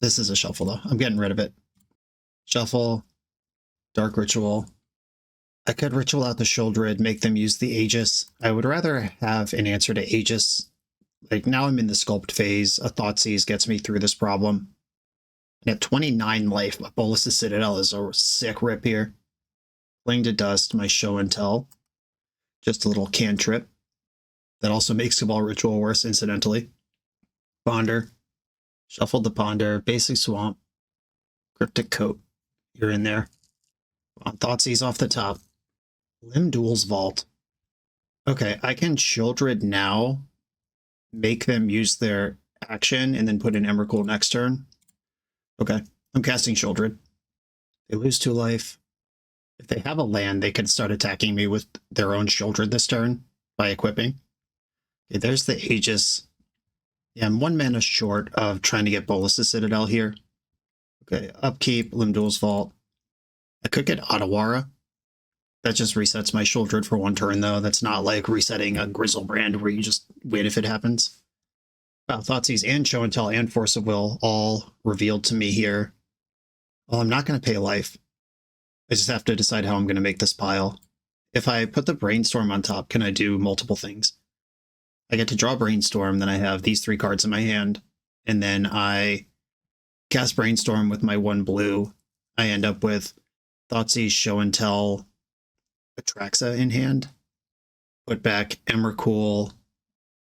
This is a shuffle, though. I'm getting rid of it. Shuffle. Dark Ritual. I could Ritual out the Shieldred, make them use the Aegis. I would rather have an answer to Aegis. Like, now I'm in the Sculpt phase. A Thoughtseize gets me through this problem. And at 29 life, my Bolas' Citadel is a sick rip here. Cling to Dust, my Show and Tell. Just a little cantrip. That also makes Cabal Ritual worse, incidentally. Ponder. Shuffled the Ponder. Basic Swamp. Cryptic Coat. You're in there. On Thoughtseize off the top. Limb Duel's Vault. Okay, I can Shieldred now. Make them use their action and then put in Emrakul next turn. Okay, I'm casting Shieldred. They lose 2 life. If they have a land, they can start attacking me with their own Shieldred this turn by equipping. Okay, there's the Aegis. Yeah, I'm 1 mana short of trying to get Bolas' Citadel here. Okay, upkeep, Limb Duel's Vault. I could get Otawara. That just resets my Shieldred for 1 turn, though. That's not like resetting a Grizzlebrand where you just wait if it happens. Wow, Thoughtseize and Show and Tell and Force of Will all revealed to me here. Well, I'm not going to pay life. I just have to decide how I'm going to make this pile. If I put the Brainstorm on top, can I do multiple things? I get to draw Brainstorm, then I have these 3 cards in my hand, and then I cast Brainstorm with my 1 blue. I end up with Thoughtseize, Show and Tell, Atraxa in hand. Put back Emrakul.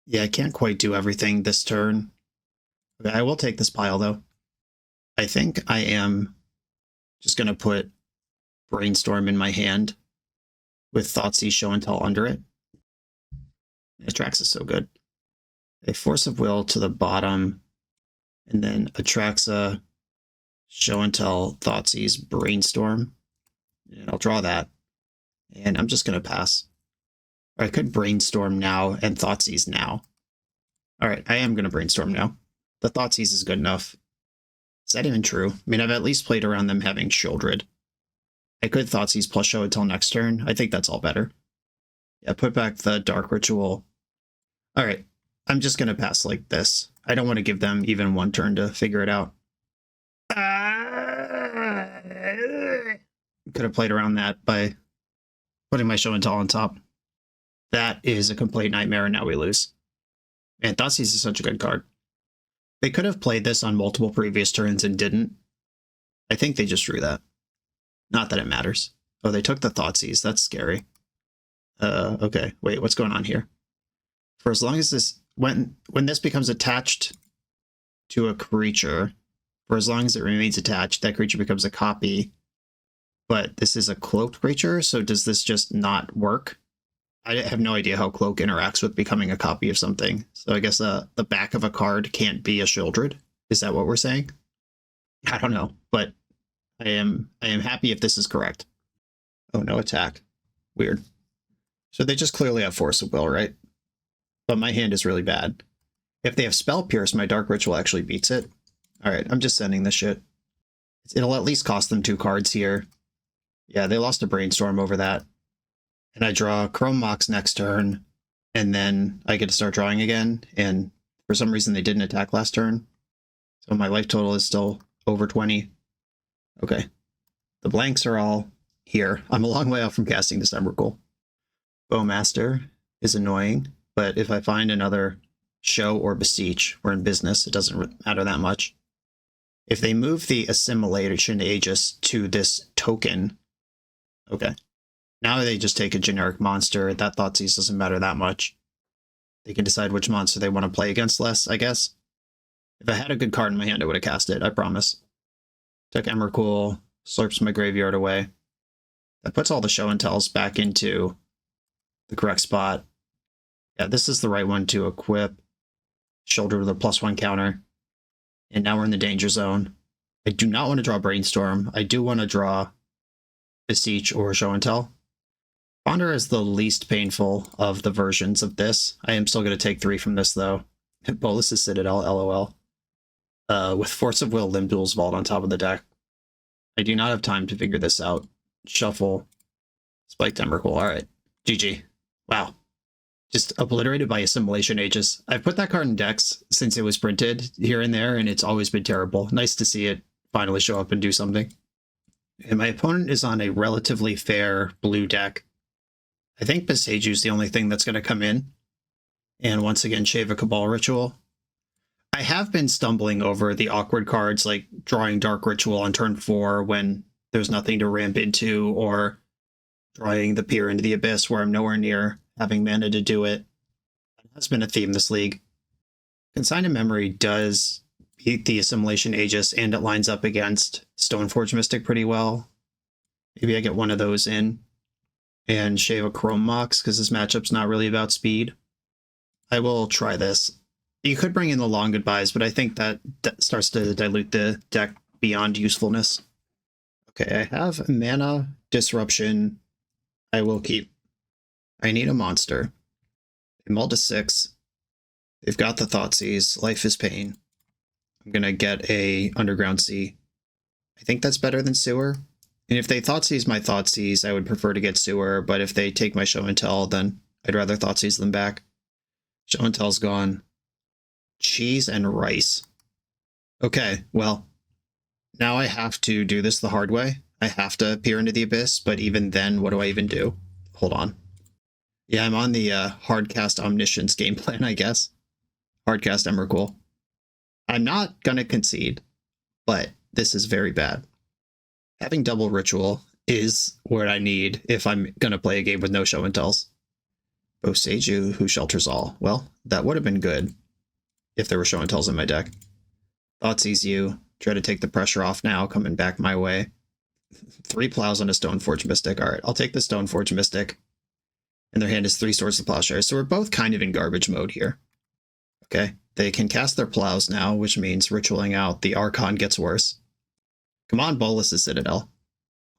Yeah, I can't quite do everything this turn. Okay, I will take this pile, though. I think I am just going to put Brainstorm in my hand with Thoughtseize, Show and Tell under it. Atraxa is so good. A Force of Will to the bottom, and then Atraxa, Show and Tell, Thoughtseize, Brainstorm. And I'll draw that. And I'm just going to pass. Or I could Brainstorm now and Thoughtseize now. Alright, I am going to Brainstorm now. The Thoughtseize is good enough. Is that even true? I mean, I've at least played around them having Shieldred. I could Thoughtseize plus Show until next turn. I think that's all better. Yeah, put back the Dark Ritual. Alright, I'm just going to pass like this. I don't want to give them even 1 turn to figure it out. Could have played around that by putting my show and tell on top. That is a complete nightmare, and now we lose. Man, Thoughtseize is such a good card. They could have played this on multiple previous turns and didn't. I think they just drew that. Not that it matters. Oh, they took the Thoughtseize. That's scary. Okay. Wait, what's going on here? For as long as this... When this becomes attached to a creature, for as long as it remains attached, that creature becomes a copy. But this is a cloaked creature, so does this just not work? I have no idea how Cloak interacts with becoming a copy of something. So I guess the back of a card can't be a Shieldred. Is that what we're saying? I don't know, but I am happy if this is correct. Oh, no attack. Weird. So they just clearly have Force of Will, right? But my hand is really bad. If they have Spell Pierce, my Dark Ritual actually beats it. Alright, I'm just sending this shit. It'll at least cost them 2 cards here. Yeah, they lost a Brainstorm over that. And I draw Chrome Mox next turn, and then I get to start drawing again, and for some reason they didn't attack last turn. So my life total is still over 20. Okay. The blanks are all here. I'm a long way off from casting Decembercool. Bowmaster is annoying, but if I find another show or Beseech, we're in business. It doesn't matter that much. If they move the Assimilation Aegis to this token... Okay. Now they just take a generic monster. That Thoughtseize doesn't matter that much. They can decide which monster they want to play against less, I guess. If I had a good card in my hand, I would have cast it, I promise. Took Emrakul, slurps my graveyard away. That puts all the show and tells back into the correct spot. Yeah, this is the right one to equip. Shoulder with a +1 counter. And now we're in the danger zone. I do not want to draw Brainstorm. I do want to draw Beseech or Show and Tell. Ponder is the least painful of the versions of this. I am still going to take 3 from this, though. Bolus's Citadel, LOL. With Force of Will, Limdul's Vault on top of the deck. I do not have time to figure this out. Shuffle. Spike Emrakul. Alright. GG. Wow. Just obliterated by Assimilation Aegis. I've put that card in decks since it was printed here and there, and it's always been terrible. Nice to see it finally show up and do something. And my opponent is on a relatively fair blue deck. I think Beseech is the only thing that's going to come in. And once again, shave a Cabal Ritual. I have been stumbling over the awkward cards like drawing Dark Ritual on turn 4 when there's nothing to ramp into, or drawing the Peer into the Abyss where I'm nowhere near having mana to do it. That's been a theme this league. Consigned Memory does beat the Assimilation Aegis, and it lines up against Stoneforge Mystic pretty well. Maybe I get one of those in and shave a Chrome Mox, because this matchup's not really about speed. I will try this. You could bring in the Long Goodbyes, but I think that starts to dilute the deck beyond usefulness. Okay, I have Mana Disruption. I will keep. I need a monster. They mull to 6. They've got the Thoughtseize. Life is Pain. I'm going to get a Underground Sea. I think that's better than Sewer. And if they Thoughtseize my Thoughtseize, I would prefer to get Sewer, but if they take my Show and Tell, then I'd rather Thoughtseize them back. Show and Tell's gone. Cheese and rice. Okay, well, now I have to do this the hard way. I have to peer into the Abyss, but even then, what do I even do? Hold on. Yeah, I'm on the Hardcast Omniscience game plan, I guess. Hardcast Emrakul. I'm not gonna concede, but this is very bad. Having double Ritual is what I need if I'm gonna play a game with no Show and Tells. Beseech, who shelters all. Well, that would have been good if there were Show and Tells in my deck. Thoughtseize you. Try to take the pressure off now, coming back my way. 3 plows on a Stoneforge Mystic. Alright, I'll take the Stoneforge Mystic. And their hand is 3 Swords of Plowshare, so we're both kind of in garbage mode here. Okay, they can cast their plows now, which means ritualing out the Archon gets worse. Come on, Bolus's Citadel.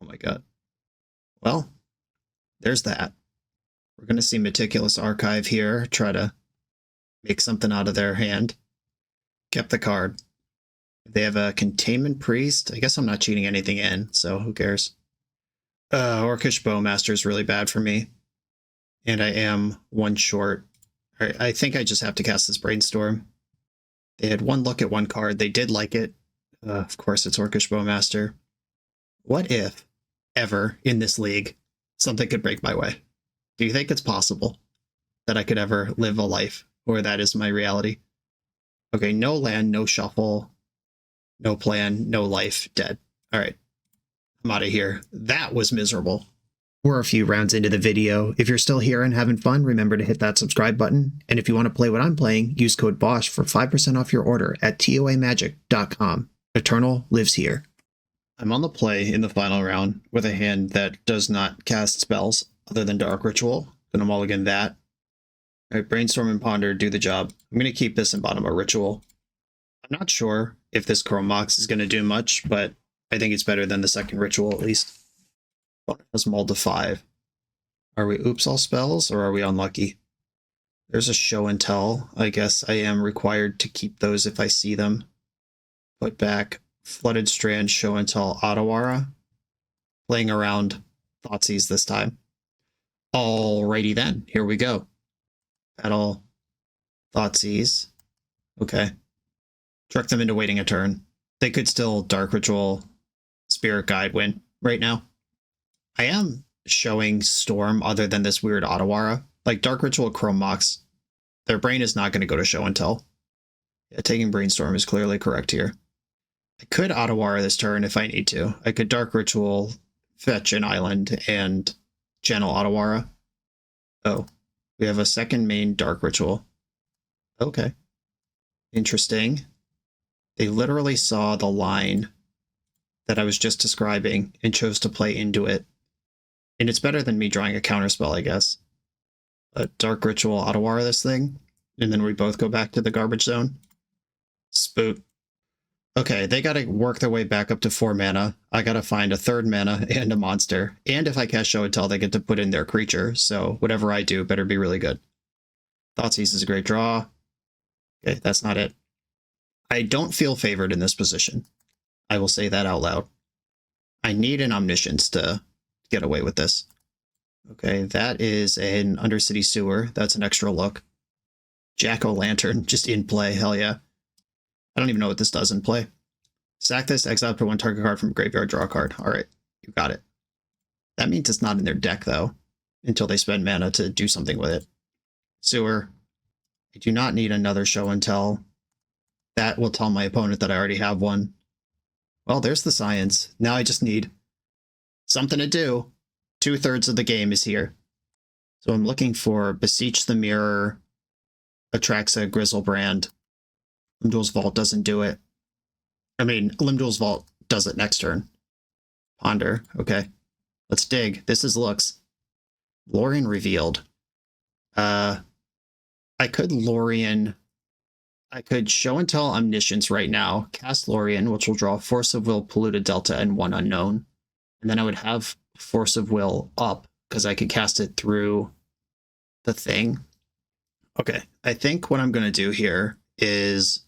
Oh my god. Well, there's that. We're going to see Meticulous Archive here, try to make something out of their hand. Kept the card. If they have a Containment Priest, I guess I'm not cheating anything in, so who cares? Orcish Bowmaster is really bad for me. And I am 1 short. I think I just have to cast this Brainstorm. They had 1 look at 1 card. They did like it. Of course, it's Orcish Bowmaster. What if, ever, in this league, something could break my way. Do you think it's possible that I could ever live a life where that is my reality? Okay, no land, no shuffle, no plan, no life, dead. All right, I'm out of here. That was miserable. We're a few rounds into the video. If you're still here and having fun, remember to hit that subscribe button. And if you want to play what I'm playing, use code BOSH for 5% off your order at toamagic.com. Eternal lives here. I'm on the play in the final round with a hand that does not cast spells other than Dark Ritual. Gonna mulligan that. All right, Brainstorm and Ponder do the job. I'm gonna keep this in bottom of Ritual. I'm not sure if this Chrome Mox is gonna do much, but I think it's better than the second Ritual at least. Let's mold to 5. Are we oops all spells or are we unlucky? There's a show and tell. I guess I am required to keep those if I see them. Put back Flooded Strand, show and tell, Otawara. Playing around Thoughtseize this time. Alrighty then, here we go. Battle Thoughtseize. Okay. Truck them into waiting a turn. They could still Dark Ritual, Spirit Guide win right now. I am showing Storm other than this weird Otawara. Like Dark Ritual, Chrome Mox, their brain is not going to go to show and tell. Yeah, taking Brainstorm is clearly correct here. I could Otawara this turn if I need to. I could Dark Ritual, fetch an island, and channel Otawara. Oh, we have a second main Dark Ritual. Okay. Interesting. They literally saw the line that I was just describing and chose to play into it. And it's better than me drawing a counterspell, I guess. A Dark Ritual Otawara this thing, and then we both go back to the garbage zone. Spook. Okay, they gotta work their way back up to 4 mana. I gotta find a 3rd mana and a monster. And if I cast Show and Tell, they get to put in their creature, so whatever I do better be really good. Thoughtseize is a great draw. Okay, that's not it. I don't feel favored in this position. I will say that out loud. I need an Omniscience to get away with this. Okay, that is an Undercity Sewer. That's an extra look. Jack-o'-lantern, just in play, hell yeah. I don't even know what this does in play. Sack this, exile for 1 target card from graveyard, draw a card. Alright, you got it. That means it's not in their deck, though, until they spend mana to do something with it. Sewer. I do not need another show and tell. That will tell my opponent that I already have one. Well, there's the science. Now I just need something to do. 2/3 of the game is here. So I'm looking for Beseech the Mirror, Atraxa, Grizzlebrand. Limdual's Vault doesn't do it. I mean, Limdual's Vault does it next turn. Ponder, okay. Let's dig. This is looks. Lorien Revealed. I could Lorien... I could show and tell Omniscience right now, cast Lorien, which will draw Force of Will, Polluted Delta, and 1 unknown. And then I would have Force of Will up, because I could cast it through the thing. Okay, I think what I'm going to do here is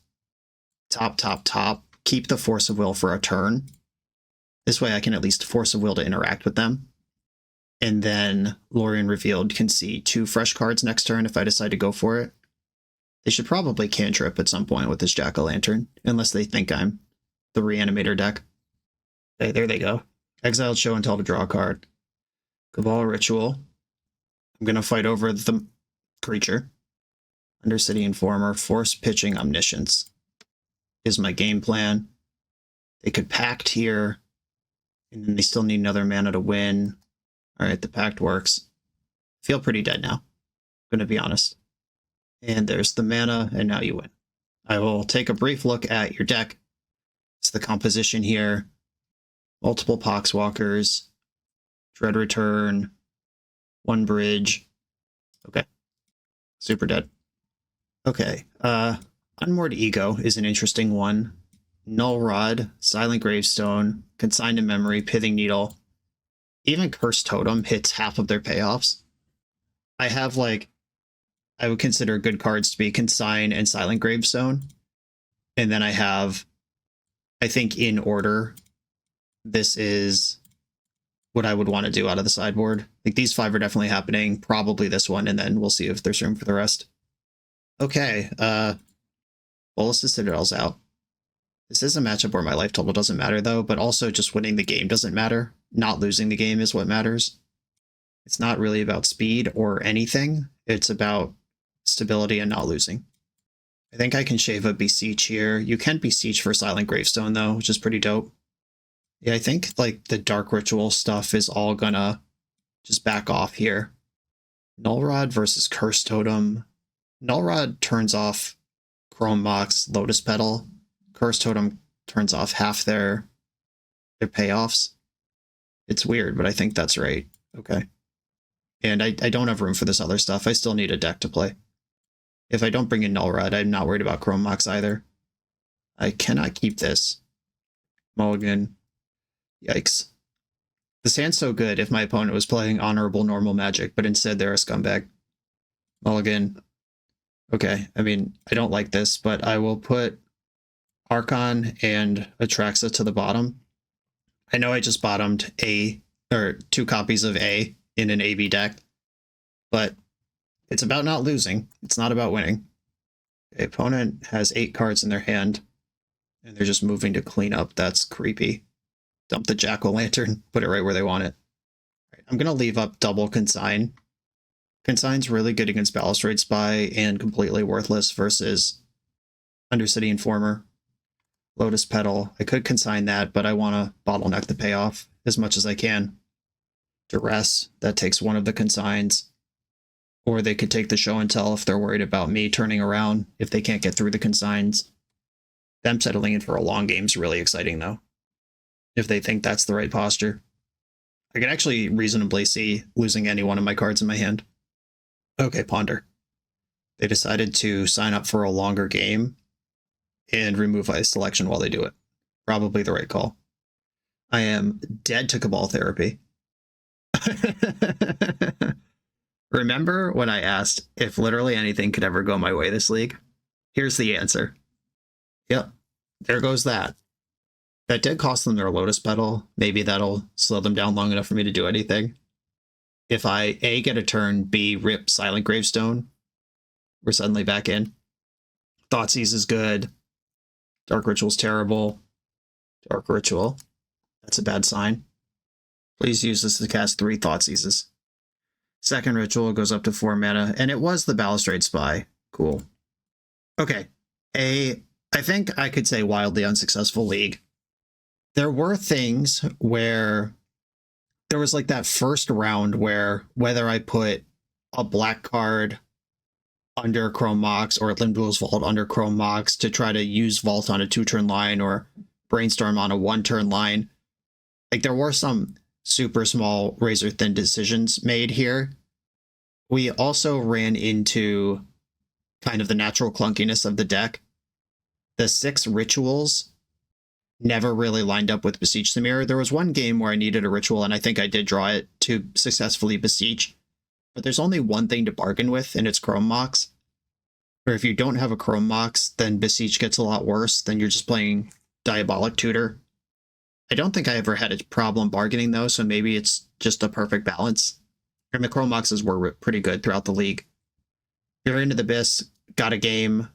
top, keep the Force of Will for a turn. This way I can at least Force of Will to interact with them. And then Lorien Revealed can see 2 fresh cards next turn if I decide to go for it. They should probably cantrip at some point with this Jack-o'-lantern, unless they think I'm the Reanimator deck. Okay, there they go. Exiled Show and Tell to draw a card. Cabal Ritual. I'm going to fight over the creature. Undercity Informer. Force Pitching Omniscience is my game plan. They could Pact here, and then they still need another mana to win. Alright, the Pact works. Feel pretty dead now. I'm going to be honest. And there's the mana, and now you win. I will take a brief look at your deck. It's the composition here. Multiple Poxwalkers. Dread Return. 1 bridge. Okay. Super dead. Okay. Unmoored Ego is an interesting one. Null Rod, Silent Gravestone, Consigned to Memory, Pithing Needle. Even Cursed Totem hits half of their payoffs. I have, like, I would consider good cards to be Consign and Silent Gravestone. And then I have, I think in order, this is what I would want to do out of the sideboard. Like these 5 are definitely happening, probably this one, and then we'll see if there's room for the rest. Okay, Bolas's Citadel's out. This is a matchup where my life total doesn't matter though, but also just winning the game doesn't matter. Not losing the game is what matters. It's not really about speed or anything. It's about stability and not losing. I think I can shave a Beseech here. You can Beseech for Silent Gravestone, though, which is pretty dope. Yeah, I think, like, the Dark Ritual stuff is all gonna just back off here. Null Rod versus Curse Totem. Null Rod turns off Chrome Mox, Lotus Petal. Curse Totem turns off half their payoffs. It's weird, but I think that's right. Okay. And I don't have room for this other stuff. I still need a deck to play. If I don't bring in Null Rod, I'm not worried about Chrome Mox either. I cannot keep this. Mulligan. Yikes. This hand's so good if my opponent was playing honorable normal Magic, but instead they're a scumbag. Mulligan. Okay, I mean, I don't like this, but I will put Archon and Atraxa to the bottom. I know I just bottomed two copies of A in an AB deck, but it's about not losing. It's not about winning. The opponent has 8 cards in their hand, and they're just moving to clean up. That's creepy. Dump the Jack-o'-lantern, put it right where they want it. Right, I'm going to leave up double Consign. Consign's really good against Balustrade Spy and completely worthless versus Undercity Informer. Lotus Petal. I could consign that, but I want to bottleneck the payoff as much as I can. Duress. That takes one of the consigns. Or they could take the show and tell if they're worried about me turning around if they can't get through the consigns. Them settling in for a long game is really exciting, though. If they think that's the right posture. I can actually reasonably see losing any one of my cards in my hand. Okay, Ponder. They decided to sign up for a longer game and remove ice selection while they do it. Probably the right call. I am dead to Cabal Therapy. Remember when I asked if literally anything could ever go my way this league? Here's the answer. Yep, there goes that. That did cost them their Lotus Petal. Maybe that'll slow them down long enough for me to do anything. If I A, get a turn, B, rip Silent Gravestone, we're suddenly back in. Thoughtseize is good. Dark Ritual's terrible. Dark Ritual. That's a bad sign. Please use this to cast 3 Thoughtseizes. Second Ritual goes up to 4 mana, and it was the Balustrade Spy. Cool. Okay. I think I could say wildly unsuccessful league. There were things where there was like that first round where whether I put a black card under Chrome Mox or Limdual's Vault under Chrome Mox to try to use Vault on a 2-turn line or Brainstorm on a 1-turn line. Like there were some super small razor thin decisions made here. We also ran into kind of the natural clunkiness of the deck. The 6 rituals never really lined up with Beseech Dimir. There was one game where I needed a ritual and I think I did draw it to successfully Beseech. But there's only one thing to bargain with, and it's Chrome Mox. Or if you don't have a Chrome Mox, then Beseech gets a lot worse. Then you're just playing Diabolic Tutor. I don't think I ever had a problem bargaining, though, so maybe it's just a perfect balance. And the Chrome Moxes were pretty good throughout the league. Fury into the Abyss got a game.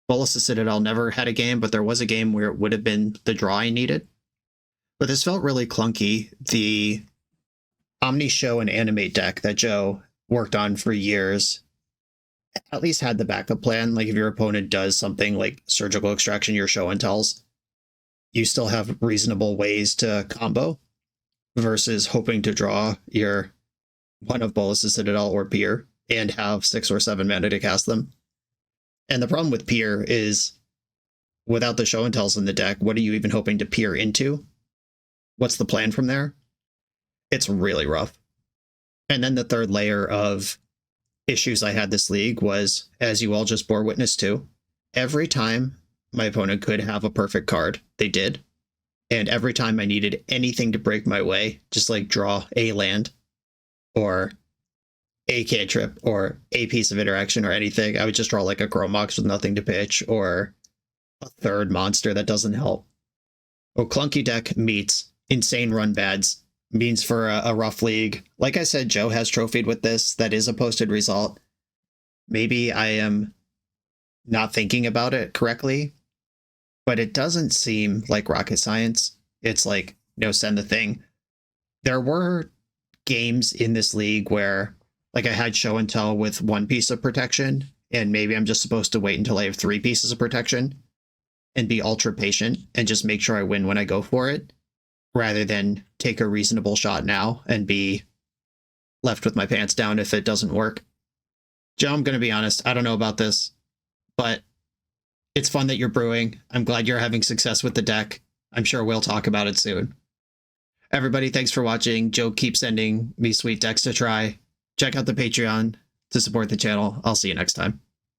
Bolus the Citadel never had a game, but there was a game where it would have been the draw I needed. But this felt really clunky. The Omni-Show and Animate deck that Joe worked on for years at least had the backup plan. Like if your opponent does something like Surgical Extraction, your show and tells, you still have reasonable ways to combo versus hoping to draw your one of Bolus the Citadel or Pier and have 6 or 7 mana to cast them. And the problem with Pier is without the show and tells in the deck, what are you even hoping to peer into? What's the plan from there? It's really rough. And then the third layer of issues I had this league was, as you all just bore witness to, every time my opponent could have a perfect card, they did. And every time I needed anything to break my way, just like draw a land or a cantrip or a piece of interaction or anything, I would just draw like a Chrome Mox with nothing to pitch or a third monster that doesn't help. Oh, clunky deck meets insane run bads means for a rough league. Like I said, Joe has trophied with this. That is a posted result. Maybe I am not thinking about it correctly, but it doesn't seem like rocket science. It's like, no, send the thing. There were games in this league where like I had show and tell with one piece of protection, and maybe I'm just supposed to wait until I have 3 pieces of protection and be ultra patient and just make sure I win when I go for it, rather than take a reasonable shot now and be left with my pants down if it doesn't work. Joe, I'm going to be honest, I don't know about this, but it's fun that you're brewing. I'm glad you're having success with the deck. I'm sure we'll talk about it soon. Everybody, thanks for watching. Joe keeps sending me sweet decks to try. Check out the Patreon to support the channel. I'll see you next time.